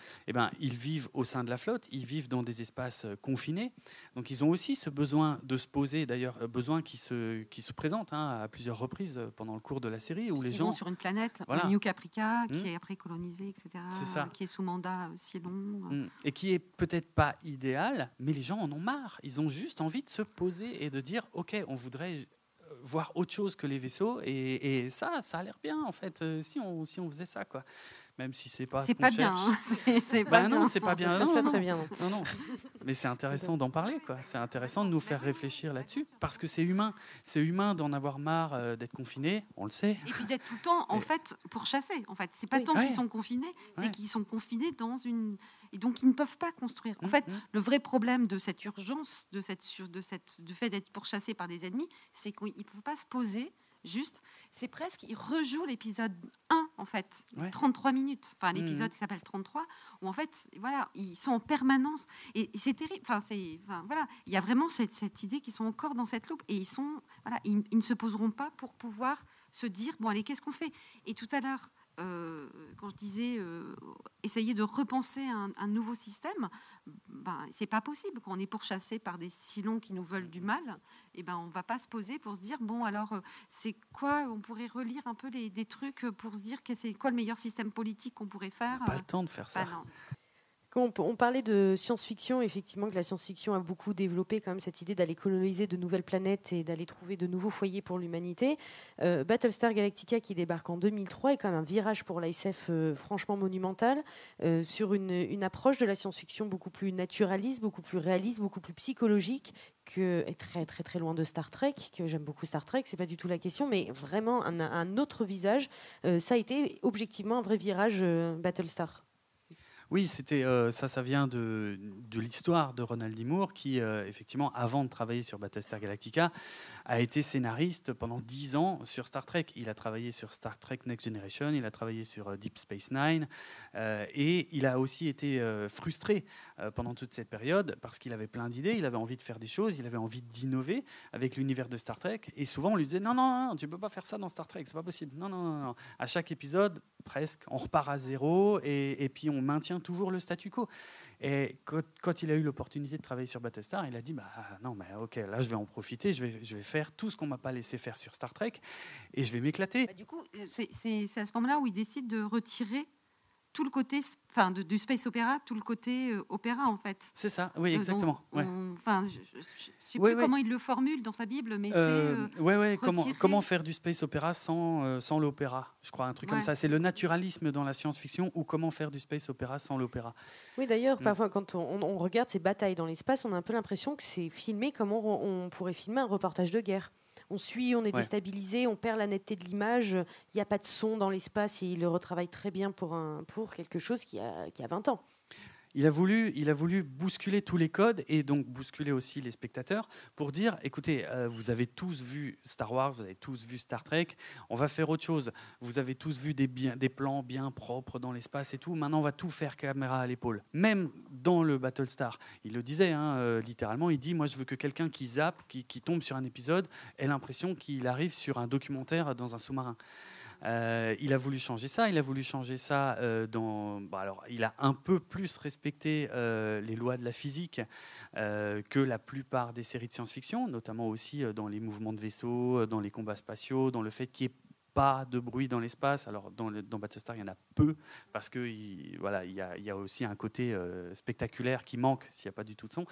ils vivent au sein de la flotte, ils vivent dans des espaces confinés. Donc ils ont aussi ce besoin de se poser, d'ailleurs, besoin qui se présente à plusieurs reprises pendant le cours de la série. Où les gens vont sur une planète, New Caprica, qui est après colonisée, etc., qui est sous mandat si long. Et qui est peut-être pas idéal, mais les gens en ont marre. Ils ont juste envie de se poser et de dire « Ok, on voudrait... » voir autre chose que les vaisseaux et ça a l'air bien en fait si on faisait ça quoi, même si c'est pas bien c'est pas bien, c'est pas bien, non, très bien non mais c'est intéressant d'en parler quoi, c'est intéressant de nous faire réfléchir là-dessus parce que c'est humain d'en avoir marre d'être confiné, on le sait, et puis d'être tout le temps en fait pourchassés, en fait c'est pas tant qu'ils sont confinés, c'est qu'ils sont confinés dans une... Et donc, ils ne peuvent pas construire. En fait, le vrai problème de cette urgence, du fait d'être pourchassé par des ennemis, c'est qu'ils ne peuvent pas se poser juste. C'est presque, ils rejouent l'épisode 1, en fait, 33 minutes. Enfin, l'épisode qui s'appelle 33, où en fait, voilà, ils sont en permanence. Et c'est terrible. Voilà, il y a vraiment cette idée qu'ils sont encore dans cette loupe. Et ils ne se poseront pas pour pouvoir se dire, bon, allez, qu'est-ce qu'on fait? Et tout à l'heure, quand je disais essayer de repenser un nouveau système, c'est pas possible. Quand on est pourchassé par des silons qui nous veulent du mal, on va pas se poser pour se dire bon alors c'est quoi, on pourrait relire un peu des trucs pour se dire que c'est quoi le meilleur système politique qu'on pourrait faire. Pas le temps de faire ça. Non. Quand on parlait de science-fiction, effectivement, que la science-fiction a beaucoup développé quand même cette idée d'aller coloniser de nouvelles planètes et d'aller trouver de nouveaux foyers pour l'humanité. Battlestar Galactica, qui débarque en 2003, est quand même un virage pour la SF franchement monumental, sur une approche de la science-fiction beaucoup plus naturaliste, beaucoup plus réaliste, beaucoup plus psychologique, que est très très très loin de Star Trek, que j'aime beaucoup Star Trek, c'est pas du tout la question, mais vraiment un autre visage. Ça a été objectivement un vrai virage Battlestar. Oui, c'était ça vient de l'histoire de Ronald D. Moore qui, effectivement, avant de travailler sur Battlestar Galactica, a été scénariste pendant 10 ans sur Star Trek. Il a travaillé sur Star Trek Next Generation, il a travaillé sur Deep Space Nine, et il a aussi été frustré pendant toute cette période parce qu'il avait plein d'idées, il avait envie de faire des choses, il avait envie d'innover avec l'univers de Star Trek. Et souvent, on lui disait non, tu peux pas faire ça dans Star Trek, c'est pas possible. Non. À chaque épisode, presque, on repart à zéro et puis on maintient toujours le statu quo. Et quand il a eu l'opportunité de travailler sur Battlestar, il a dit non, mais ok, là je vais en profiter, je vais faire tout ce qu'on m'a pas laissé faire sur Star Trek et je vais m'éclater. Du coup, c'est à ce moment-là où il décide de retirer tout le côté, du space opéra, tout le côté opéra en fait. C'est ça, oui, exactement. Je ne sais plus comment il le formule dans sa Bible, mais c'est comment faire du space opéra sans l'opéra, je crois, un truc comme ça. C'est le naturalisme dans la science-fiction ou comment faire du space opéra sans l'opéra. Oui, d'ailleurs, parfois quand on regarde ces batailles dans l'espace, on a un peu l'impression que c'est filmé comme on pourrait filmer un reportage de guerre. On suit, on est déstabilisé, on perd la netteté de l'image, il n'y a pas de son dans l'espace et il le retravaille très bien pour quelque chose qui a 20 ans. Il a voulu bousculer tous les codes et donc bousculer aussi les spectateurs pour dire, écoutez, vous avez tous vu Star Wars, vous avez tous vu Star Trek, on va faire autre chose. Vous avez tous vu des plans bien propres dans l'espace et tout. Maintenant, on va tout faire caméra à l'épaule. Même dans le Battlestar, il le disait, littéralement, il dit, moi, je veux que quelqu'un qui zappe, qui tombe sur un épisode, ait l'impression qu'il arrive sur un documentaire dans un sous-marin. Il a voulu changer ça. Alors, il a un peu plus respecté les lois de la physique que la plupart des séries de science-fiction, notamment aussi dans les mouvements de vaisseaux, dans les combats spatiaux, dans le fait qu'il n'y ait pas de bruit dans l'espace. Alors dans Battlestar, il y en a peu parce que il y a aussi un côté spectaculaire qui manque s'il n'y a pas du tout de son.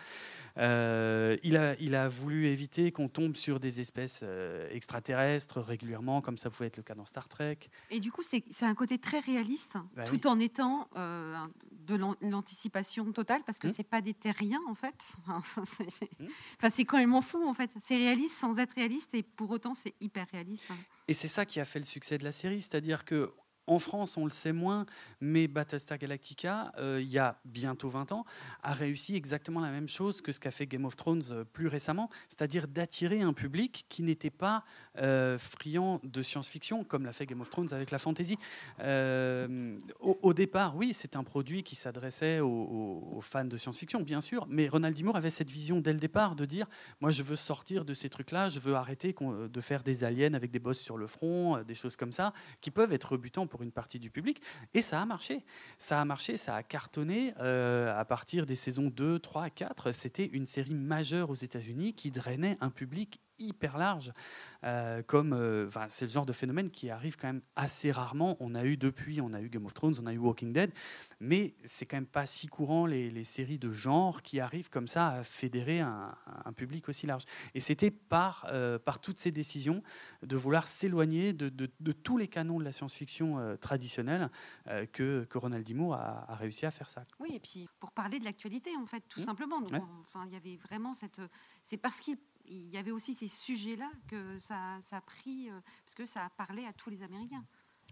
Il a voulu éviter qu'on tombe sur des espèces extraterrestres régulièrement, comme ça pouvait être le cas dans Star Trek. Et du coup, c'est un côté très réaliste, tout en étant de l'anticipation totale, parce que c'est pas des terriens en fait. C'est quand même fou en fait. C'est réaliste sans être réaliste et pour autant c'est hyper réaliste. Et c'est ça qui a fait le succès de la série, c'est-à-dire que en France, on le sait moins, mais Battlestar Galactica, il y a bientôt 20 ans, a réussi exactement la même chose que ce qu'a fait Game of Thrones plus récemment, c'est-à-dire d'attirer un public qui n'était pas friand de science-fiction, comme l'a fait Game of Thrones avec la fantasy. Au départ, oui, c'est un produit qui s'adressait aux fans de science-fiction, bien sûr, mais Ronald D. Moore avait cette vision dès le départ de dire, moi, je veux sortir de ces trucs-là, je veux arrêter de faire des aliens avec des bosses sur le front, des choses comme ça, qui peuvent être rebutants pour une partie du public, et ça a marché, ça a cartonné à partir des saisons 2, 3, 4, c'était une série majeure aux États-Unis qui drainait un public hyper large, c'est le genre de phénomène qui arrive quand même assez rarement. On a eu Game of Thrones, on a eu Walking Dead, mais c'est quand même pas si courant les séries de genre qui arrivent comme ça à fédérer un public aussi large. Et c'était par toutes ces décisions de vouloir s'éloigner de tous les canons de la science-fiction traditionnelle que Ronald D. Moore a réussi à faire ça. Oui, et puis pour parler de l'actualité en fait, tout simplement. Donc, il y avait vraiment c'est parce qu'il y avait aussi ces sujets-là que ça a pris, parce que ça a parlé à tous les Américains.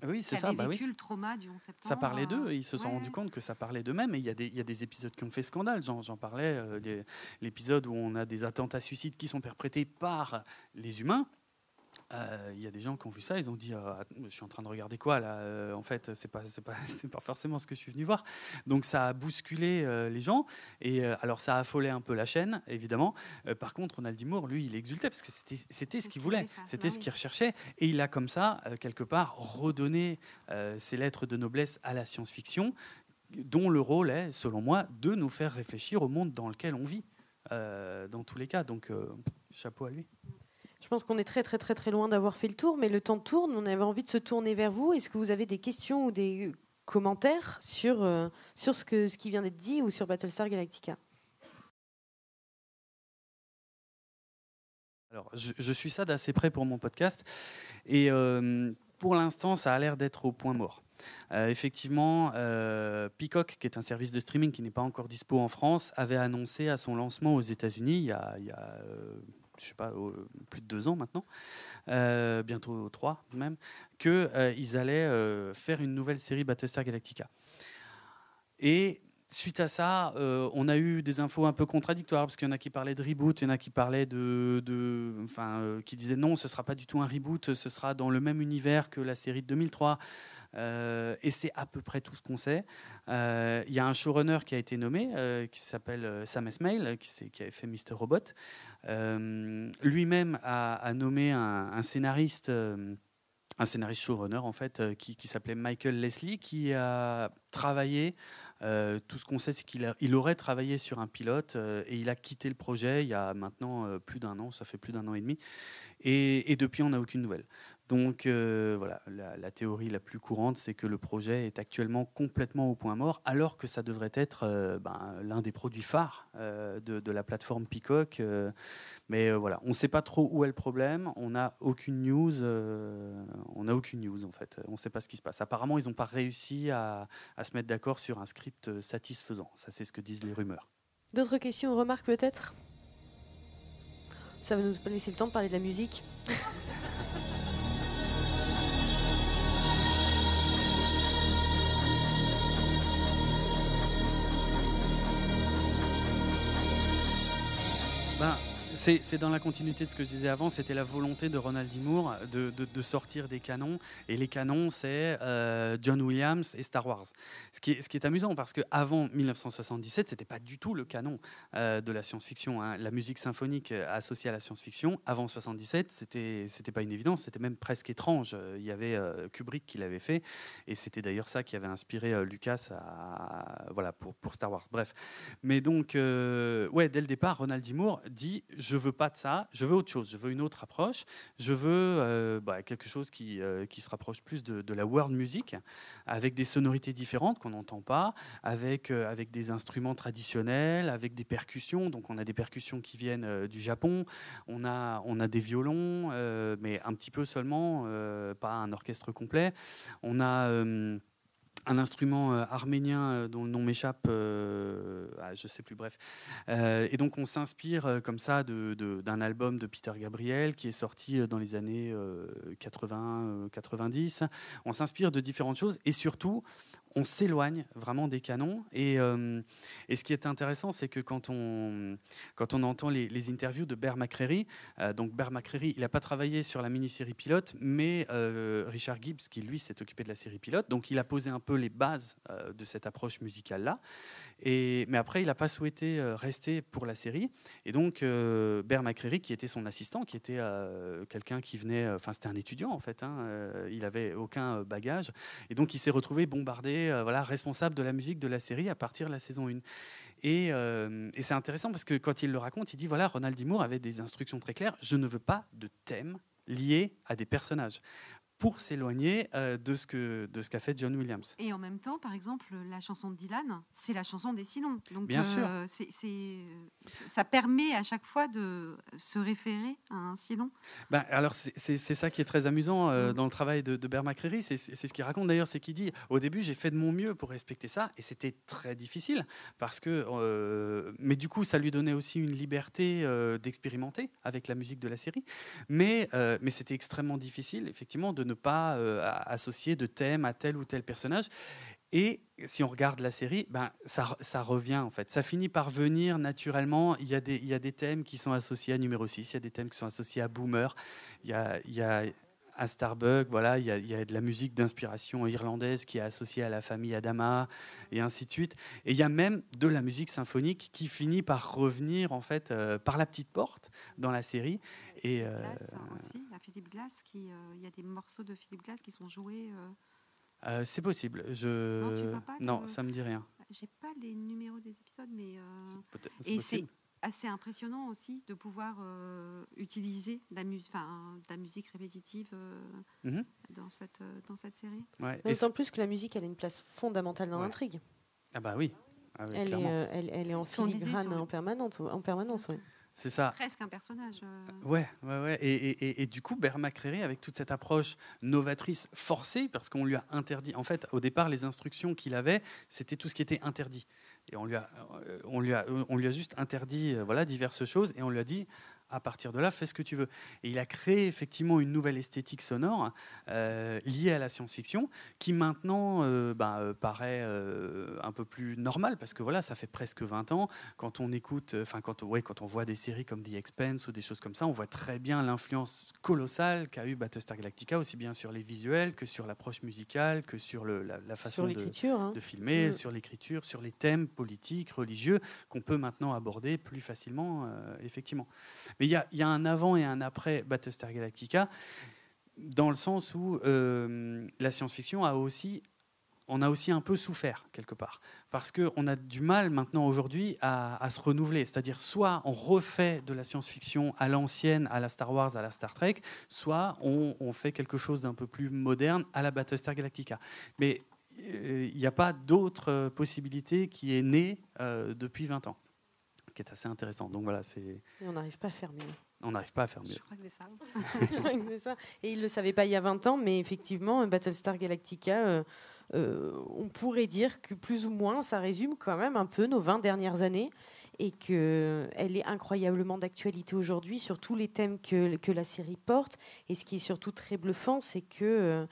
Oui, c'est ça. Qui avaient vécu le trauma du 11 septembre. Ça parlait d'eux, ils se sont rendus compte que ça parlait d'eux-mêmes. Et il y a des épisodes qui ont fait scandale. J'en parlais, l'épisode où on a des attentats suicides qui sont perpétrés par les humains. Il y a des gens qui ont vu ça, ils ont dit je suis en train de regarder quoi là, en fait c'est pas forcément ce que je suis venu voir. Donc ça a bousculé les gens et alors ça a affolé un peu la chaîne évidemment. Par contre Ronald D. Moore lui il exultait parce que c'était ce qu'il voulait, c'était ce qu'il recherchait et il a comme ça quelque part redonné ses lettres de noblesse à la science-fiction dont le rôle est selon moi de nous faire réfléchir au monde dans lequel on vit dans tous les cas, donc chapeau à lui. Je pense qu'on est très très très très loin d'avoir fait le tour, mais le temps tourne. On avait envie de se tourner vers vous. Est-ce que vous avez des questions ou des commentaires sur ce qui vient d'être dit ou sur Battlestar Galactica? Alors, je suis ça d'assez près pour mon podcast et pour l'instant, ça a l'air d'être au point mort. Effectivement, Peacock, qui est un service de streaming qui n'est pas encore dispo en France, avait annoncé à son lancement aux États-Unis il y a je sais pas, plus de 2 ans maintenant, bientôt 3 même, qu'ils allaient faire une nouvelle série Battlestar Galactica. Et suite à ça, on a eu des infos un peu contradictoires, parce qu'il y en a qui parlaient de reboot, il y en a qui parlaient qui disaient non, ce ne sera pas du tout un reboot, ce sera dans le même univers que la série de 2003. Et c'est à peu près tout ce qu'on sait. Il y a un showrunner qui a été nommé, qui s'appelle Sam Esmail, qui avait fait Mr. Robot. Lui-même a nommé un scénariste... un scénariste showrunner en fait qui s'appelait Michael Leslie, qui a travaillé, tout ce qu'on sait c'est qu'il aurait travaillé sur un pilote et il a quitté le projet il y a maintenant plus d'1 an, ça fait plus d'1 an et demi, et depuis on n'a aucune nouvelle. Donc voilà, la théorie la plus courante, c'est que le projet est actuellement complètement au point mort, alors que ça devrait être l'un des produits phares de la plateforme Peacock. Mais voilà, on ne sait pas trop où est le problème. On n'a aucune news. En fait. On ne sait pas ce qui se passe. Apparemment, ils n'ont pas réussi à se mettre d'accord sur un script satisfaisant. Ça, c'est ce que disent les rumeurs. D'autres questions ou remarques peut-être? Ça va nous laisser le temps de parler de la musique. C'est dans la continuité de ce que je disais avant, c'était la volonté de Ronald D. Moore de sortir des canons. Et les canons, c'est John Williams et Star Wars. Ce qui est amusant, parce qu'avant 1977, ce n'était pas du tout le canon de la science-fiction. Hein. La musique symphonique associée à la science-fiction, avant 1977, c'était pas une évidence, c'était même presque étrange. Il y avait Kubrick qui l'avait fait, et c'était d'ailleurs ça qui avait inspiré Lucas pour Star Wars. Bref. Mais donc, dès le départ, Ronald D. Moore dit... Je veux pas de ça, je veux autre chose, je veux une autre approche, je veux quelque chose qui se rapproche plus de la world music, avec des sonorités différentes qu'on n'entend pas, avec des instruments traditionnels, avec des percussions. Donc on a des percussions qui viennent du Japon, on a des violons, mais un petit peu seulement, pas un orchestre complet. On a... un instrument arménien dont le nom m'échappe, je sais plus, bref. Et donc on s'inspire comme ça d'un album de Peter Gabriel qui est sorti dans les années 80-90. On s'inspire de différentes choses et surtout on s'éloigne vraiment des canons. Et ce qui est intéressant, c'est que quand on entend les interviews de Bear McCreary, donc Bear McCreary, il n'a pas travaillé sur la mini-série pilote, mais Richard Gibbs, qui lui s'est occupé de la série pilote, donc il a posé un peu les bases de cette approche musicale-là. Mais après, il n'a pas souhaité rester pour la série. Et donc, Bear McCreary, qui était son assistant, qui était quelqu'un qui venait... Enfin, c'était un étudiant, en fait. Il n'avait aucun bagage. Et donc, il s'est retrouvé bombardé, responsable de la musique de la série à partir de la saison 1. Et c'est intéressant parce que quand il le raconte, il dit, voilà, Ronald D. Moore avait des instructions très claires. Je ne veux pas de thème lié à des personnages, pour s'éloigner de ce qu'a fait John Williams. Et en même temps, par exemple, la chanson de Dylan, c'est la chanson des Cylons. Donc, bien sûr. Ça permet à chaque fois de se référer à un Cylon. Alors, c'est ça qui est très amusant dans le travail de Bear McCreary. C'est ce qu'il raconte d'ailleurs, c'est qu'il dit, au début, j'ai fait de mon mieux pour respecter ça, et c'était très difficile, parce que... mais du coup, ça lui donnait aussi une liberté d'expérimenter avec la musique de la série. Mais c'était extrêmement difficile, effectivement, de ne pas associer de thème à tel ou tel personnage. Et si on regarde la série, ça revient en fait. Ça finit par venir naturellement. Il y a des thèmes qui sont associés à numéro 6, il y a des thèmes qui sont associés à Boomer, il y a à Starbug, voilà, il y a de la musique d'inspiration irlandaise qui est associée à la famille Adama, et ainsi de suite. Et il y a même de la musique symphonique qui finit par revenir en fait par la petite porte dans la série. Et Glass aussi, à Philip Glass, il y a des morceaux de Philip Glass qui sont joués. C'est possible. Non, tu vois pas non, ça me dit rien. J'ai pas les numéros des épisodes, mais c'est possible. assez impressionnant aussi de pouvoir utiliser de la musique répétitive dans cette série. Ouais. D'autant plus que la musique, elle a une place fondamentale dans l'intrigue. Ah bah oui. Ah oui, elle est en filigrane en permanence. Ouais. C'est ça. Presque un personnage. Ouais. Et du coup, Bear McCreary, avec toute cette approche novatrice forcée, parce qu'on lui a interdit. En fait, au départ, les instructions qu'il avait, c'était tout ce qui était interdit. Et on lui a juste interdit diverses choses, et on lui a dit, à partir de là, fais ce que tu veux. Et il a créé effectivement une nouvelle esthétique sonore liée à la science-fiction, qui maintenant paraît un peu plus normale, parce que voilà, ça fait presque 20 ans. Quand on écoute, quand on voit des séries comme The Expanse ou des choses comme ça, on voit très bien l'influence colossale qu'a eu Battlestar Galactica, aussi bien sur les visuels que sur l'approche musicale, que sur la façon de filmer, sur l'écriture, sur les thèmes politiques, religieux, qu'on peut maintenant aborder plus facilement, effectivement. Mais il y a un avant et un après Battlestar Galactica, dans le sens où la science-fiction a aussi un peu souffert quelque part, parce qu'on a du mal maintenant aujourd'hui à se renouveler. C'est-à-dire, soit on refait de la science-fiction à l'ancienne, à la Star Wars, à la Star Trek, soit on fait quelque chose d'un peu plus moderne à la Battlestar Galactica. Mais il n'y a pas d'autre possibilité qui est née depuis 20 ans. Qui est assez intéressant. Donc voilà, et on n'arrive pas à faire mieux. On n'arrive pas à faire mieux. Je crois que c'est ça. C'est ça. Et il ne le savait pas il y a 20 ans, mais effectivement, Battlestar Galactica, on pourrait dire que plus ou moins, ça résume quand même un peu nos 20 dernières années, et qu'elle est incroyablement d'actualité aujourd'hui sur tous les thèmes que la série porte. Et ce qui est surtout très bluffant, c'est qu'elle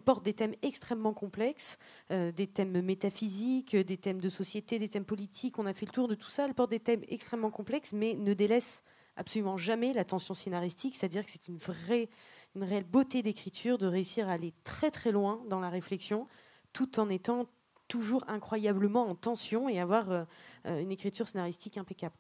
porte des thèmes extrêmement complexes, des thèmes métaphysiques, des thèmes de société, des thèmes politiques. On a fait le tour de tout ça. Elle porte des thèmes extrêmement complexes, mais ne délaisse absolument jamais la tension scénaristique. C'est-à-dire que c'est une réelle beauté d'écriture de réussir à aller très très loin dans la réflexion, tout en étant toujours incroyablement en tension et avoir une écriture scénaristique impeccable.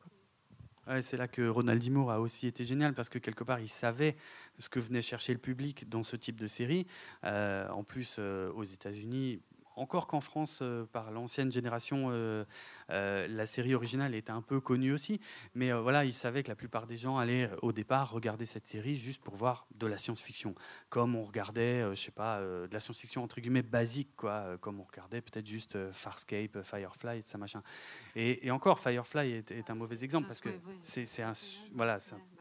Ouais, c'est là que Ronald D. Moore a aussi été génial, parce que quelque part il savait ce que venait chercher le public dans ce type de série. En plus, aux États-Unis, encore qu'en France, par l'ancienne génération, la série originale était un peu connue aussi. Mais voilà, il savait que la plupart des gens allaient au départ regarder cette série juste pour voir de la science-fiction. Comme on regardait, de la science-fiction entre guillemets basique, quoi. Comme on regardait peut-être juste Farscape, Firefly, ça machin. Et encore, Firefly est un mauvais exemple, parce que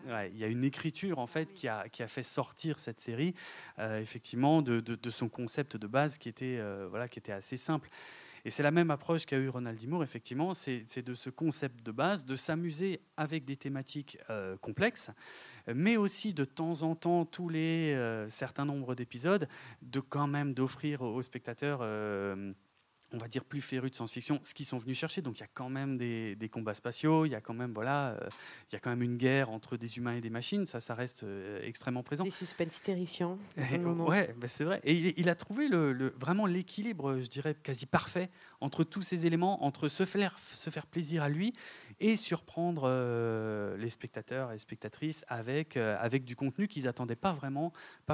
il y a une écriture en fait qui a fait sortir cette série effectivement de son concept de base qui était assez simple. Et c'est la même approche qu'a eu Ronald D. Moore, effectivement, c'est de ce concept de base, de s'amuser avec des thématiques complexes, mais aussi de temps en temps, tous les certains nombres d'épisodes, de quand même d'offrir aux spectateurs on va dire plus férus de science-fiction, ce qu'ils sont venus chercher. Donc il y a quand même des combats spatiaux, il y a quand même une guerre entre des humains et des machines, ça reste extrêmement présent. Des suspens terrifiants. Ouais, ben c'est vrai. Et il a trouvé vraiment l'équilibre, je dirais, quasi parfait entre tous ces éléments, entre se faire plaisir à lui et surprendre les spectateurs et spectatrices avec du contenu qu'ils n'attendaient pas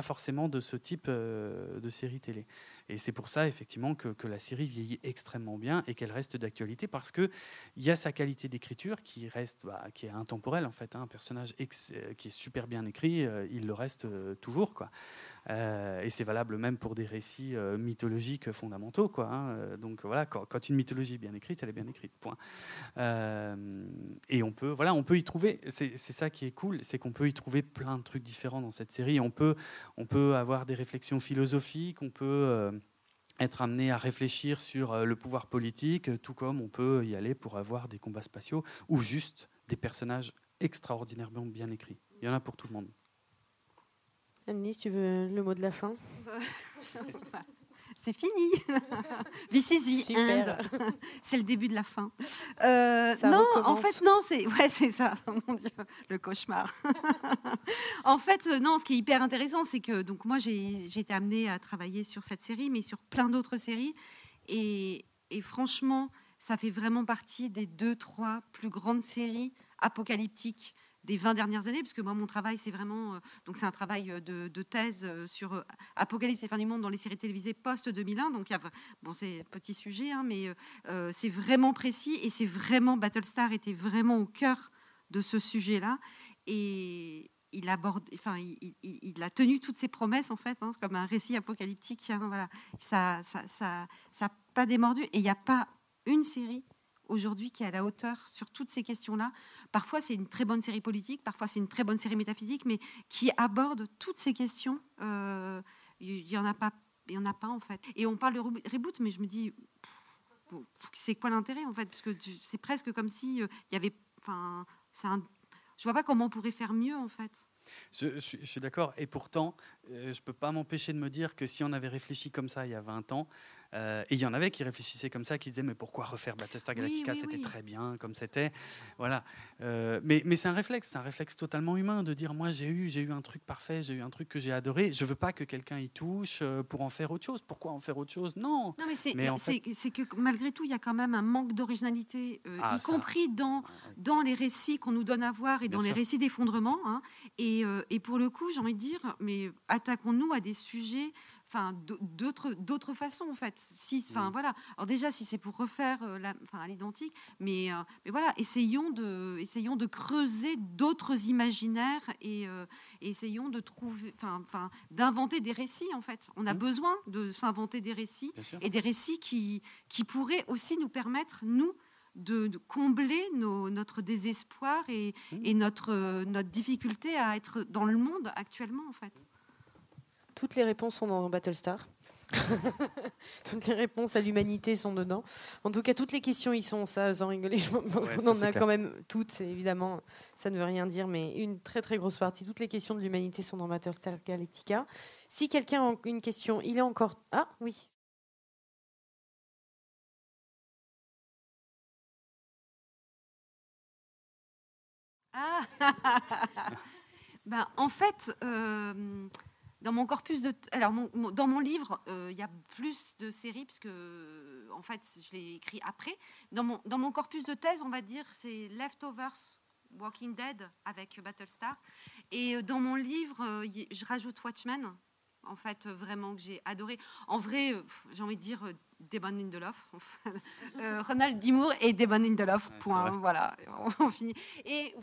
forcément de ce type de série télé. Et c'est pour ça, effectivement, que la série vieillit extrêmement bien et qu'elle reste d'actualité, parce qu'il y a sa qualité d'écriture qui est intemporelle, en fait. Un personnage qui est super bien écrit, il le reste toujours, quoi. Et c'est valable même pour des récits mythologiques fondamentaux, quoi. Donc voilà, quand une mythologie est bien écrite, elle est bien écrite, point. Et on peut y trouver, c'est ça qui est cool, c'est qu'on peut y trouver plein de trucs différents dans cette série. On peut avoir des réflexions philosophiques, on peut être amené à réfléchir sur le pouvoir politique, tout comme on peut y aller pour avoir des combats spatiaux ou juste des personnages extraordinairement bien écrits. Il y en a pour tout le monde. Anne-Lise, tu veux le mot de la fin? C'est fini. This is the end. C'est le début de la fin. Non, en fait, non, c'est ça. Mon Dieu, le cauchemar. En fait, non, ce qui est hyper intéressant, c'est que donc moi, j'ai été amenée à travailler sur cette série, mais sur plein d'autres séries. Et franchement, ça fait vraiment partie des 2-3 plus grandes séries apocalyptiques des 20 dernières années, parce que moi, mon travail, c'est vraiment... donc, c'est un travail de thèse sur Apocalypse et fin du monde dans les séries télévisées post-2001. Donc, bon, c'est un petit sujet, hein, mais c'est vraiment précis. Et c'est vraiment... Battlestar était vraiment au cœur de ce sujet-là. Et il aborde... Enfin, il a tenu toutes ses promesses, en fait, hein, comme un récit apocalyptique. Hein, voilà. Ça n'a pas démordu. Et il n'y a pas une série aujourd'hui qui est à la hauteur sur toutes ces questions-là. Parfois, c'est une très bonne série politique, parfois, c'est une très bonne série métaphysique, mais qui aborde toutes ces questions. Il n'y en a pas, en fait. Et on parle de reboot, mais je me dis, c'est quoi l'intérêt, en fait? Parce que c'est presque comme si il y avait... Enfin, je vois pas comment on pourrait faire mieux, en fait. Je suis d'accord. Et pourtant, je ne peux pas m'empêcher de me dire que si on avait réfléchi comme ça il y a 20 ans, et il y en avait qui réfléchissaient comme ça, qui disaient mais pourquoi refaire Battlestar Galactica, c'était très bien comme c'était, voilà. Mais c'est un réflexe totalement humain de dire moi j'ai eu un truc parfait, j'ai eu un truc que j'ai adoré, je veux pas que quelqu'un y touche pour en faire autre chose. Pourquoi en faire autre chose? Non. Non, mais c'est que malgré tout il y a quand même un manque d'originalité, y compris dans les récits qu'on nous donne à voir et dans les récits d'effondrement. Hein, et pour le coup, j'ai envie de dire, mais attaquons-nous à des sujets. Enfin, d'autres façons, en fait. Voilà. Alors déjà, si c'est pour refaire à l'identique, mais voilà, essayons de creuser d'autres imaginaires et essayons de trouver, d'inventer des récits, en fait. On a besoin de s'inventer des récits et des récits qui pourraient aussi nous permettre, nous, de combler notre désespoir et notre difficulté à être dans le monde actuellement, en fait. Toutes les réponses sont dans Battlestar. Toutes les réponses à l'humanité sont dedans. En tout cas, toutes les questions y sont, ça, sans rigoler. Je pense qu'on en a quand même toutes, évidemment. Ça ne veut rien dire, mais une très très grosse partie. Toutes les questions de l'humanité sont dans Battlestar Galactica. Si quelqu'un a une question, il est encore... Ah, oui. Ah en fait... Dans mon corpus dans mon livre, il y a plus de séries puisque en fait je l'ai écrit après. Dans mon corpus de thèse, on va dire, c'est Leftovers, Walking Dead avec Battlestar. Et dans mon livre, je rajoute Watchmen. En fait, vraiment que j'ai adoré. En vrai, j'ai envie de dire Damon Lindelof, Ronald D. Moore et Damon Lindelof. Point. Voilà, on finit. Et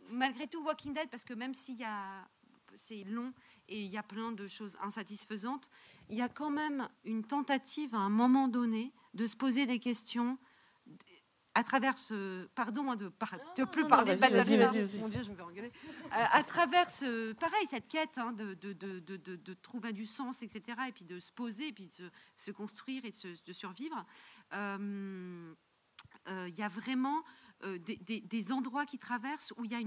malgré tout, Walking Dead, parce que même s'il y a c'est long et il y a plein de choses insatisfaisantes, il y a quand même une tentative à un moment donné de se poser des questions à travers ce... Pardon de plus parler de Battlestar. Mon Dieu, je me fais engueuler. À travers cette quête de trouver du sens, etc. Et puis de se poser, et puis de se construire et de survivre. Il y a vraiment... des endroits qui traversent où il y a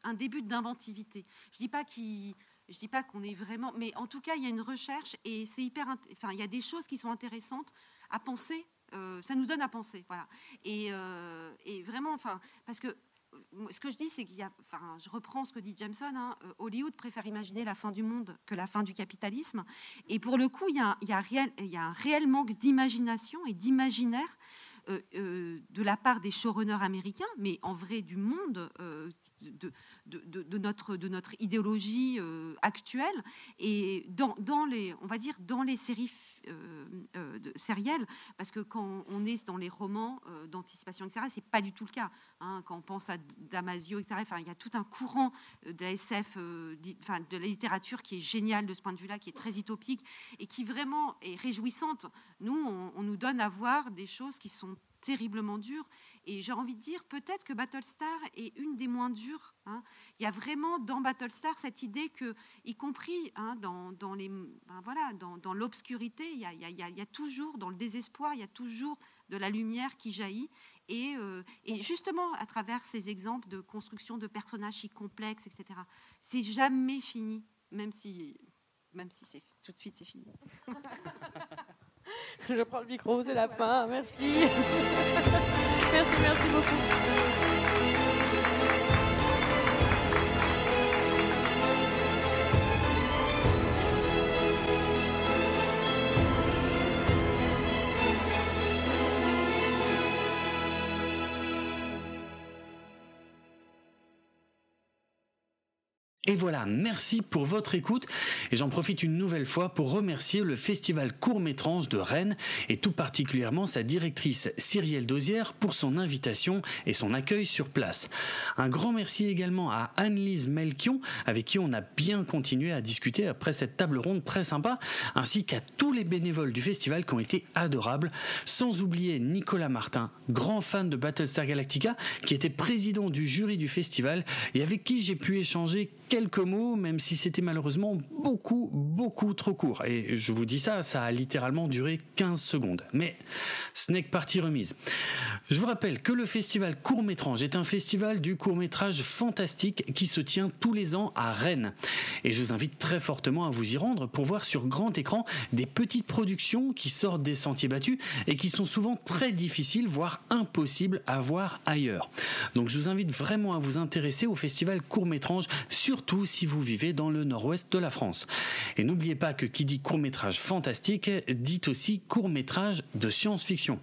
un début d'inventivité. Je dis pas qu'on est vraiment, mais en tout cas il y a une recherche et c'est il y a des choses qui sont intéressantes à penser. Ça nous donne à penser, voilà. Et vraiment, parce que ce que je dis, c'est qu'il y a, je reprends ce que dit Jameson. Hein, Hollywood préfère imaginer la fin du monde que la fin du capitalisme. Et pour le coup, il y a un réel manque d'imagination et d'imaginaire. De la part des showrunners américains, mais en vrai du monde, de notre idéologie actuelle, et dans les séries sérielles, parce que quand on est dans les romans d'anticipation, etc., c'est pas du tout le cas. Hein, quand on pense à Damasio, etc., il y a tout un courant de la SF, de la littérature qui est génial de ce point de vue-là, qui est très utopique et qui vraiment est réjouissante. Nous, on nous donne à voir des choses qui sont terriblement dures, et j'ai envie de dire peut-être que Battlestar est une des moins dures. Hein. Il y a vraiment dans Battlestar cette idée que, y compris dans l'obscurité, il y a toujours, dans le désespoir, il y a toujours de la lumière qui jaillit, et justement à travers ces exemples de construction de personnages si complexes, etc. C'est jamais fini, même si c'est tout de suite c'est fini. Je prends le micro, c'est la fin. Merci. Merci beaucoup. Et voilà, merci pour votre écoute et j'en profite une nouvelle fois pour remercier le Festival Court-Métrange de Rennes et tout particulièrement sa directrice Cyrielle Dosière pour son invitation et son accueil sur place. Un grand merci également à Anne-Lise Melchion avec qui on a bien continué à discuter après cette table ronde très sympa, ainsi qu'à tous les bénévoles du festival qui ont été adorables, sans oublier Nicolas Martin, grand fan de Battlestar Galactica, qui était président du jury du festival et avec qui j'ai pu échanger quelques mots, même si c'était malheureusement beaucoup trop court. Et je vous dis ça a littéralement duré 15 secondes. Mais ce n'est que partie remise. Je vous rappelle que le festival Court-Métrange est un festival du court-métrage fantastique qui se tient tous les ans à Rennes. Et je vous invite très fortement à vous y rendre pour voir sur grand écran des petites productions qui sortent des sentiers battus et qui sont souvent très difficiles, voire impossibles à voir ailleurs. Donc je vous invite vraiment à vous intéresser au festival Court-Métrange, surtout si vous vivez dans le nord-ouest de la France. Et n'oubliez pas que qui dit court-métrage fantastique dit aussi court-métrage de science-fiction.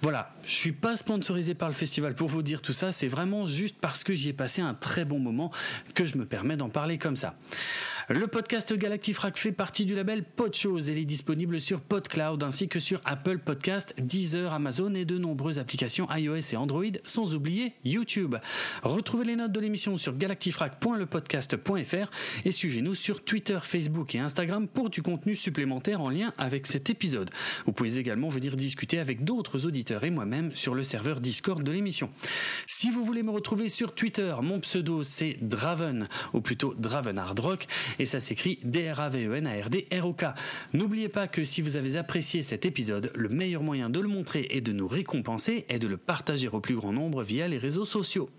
Voilà, je suis pas sponsorisé par le festival pour vous dire tout ça, c'est vraiment juste parce que j'y ai passé un très bon moment que je me permets d'en parler comme ça. Le podcast Galactifrac fait partie du label Podchose et il est disponible sur PodCloud ainsi que sur Apple Podcast, Deezer, Amazon et de nombreuses applications iOS et Android, sans oublier YouTube. Retrouvez les notes de l'émission sur galactifrac.lepodcast.fr et suivez-nous sur Twitter, Facebook et Instagram pour du contenu supplémentaire en lien avec cet épisode. Vous pouvez également venir discuter avec d'autres auditeurs et moi-même sur le serveur Discord de l'émission. Si vous voulez me retrouver sur Twitter, mon pseudo c'est Draven, ou plutôt Draven Hard Rock, et ça s'écrit DRAVENARDROK. N'oubliez pas que si vous avez apprécié cet épisode, le meilleur moyen de le montrer et de nous récompenser est de le partager au plus grand nombre via les réseaux sociaux.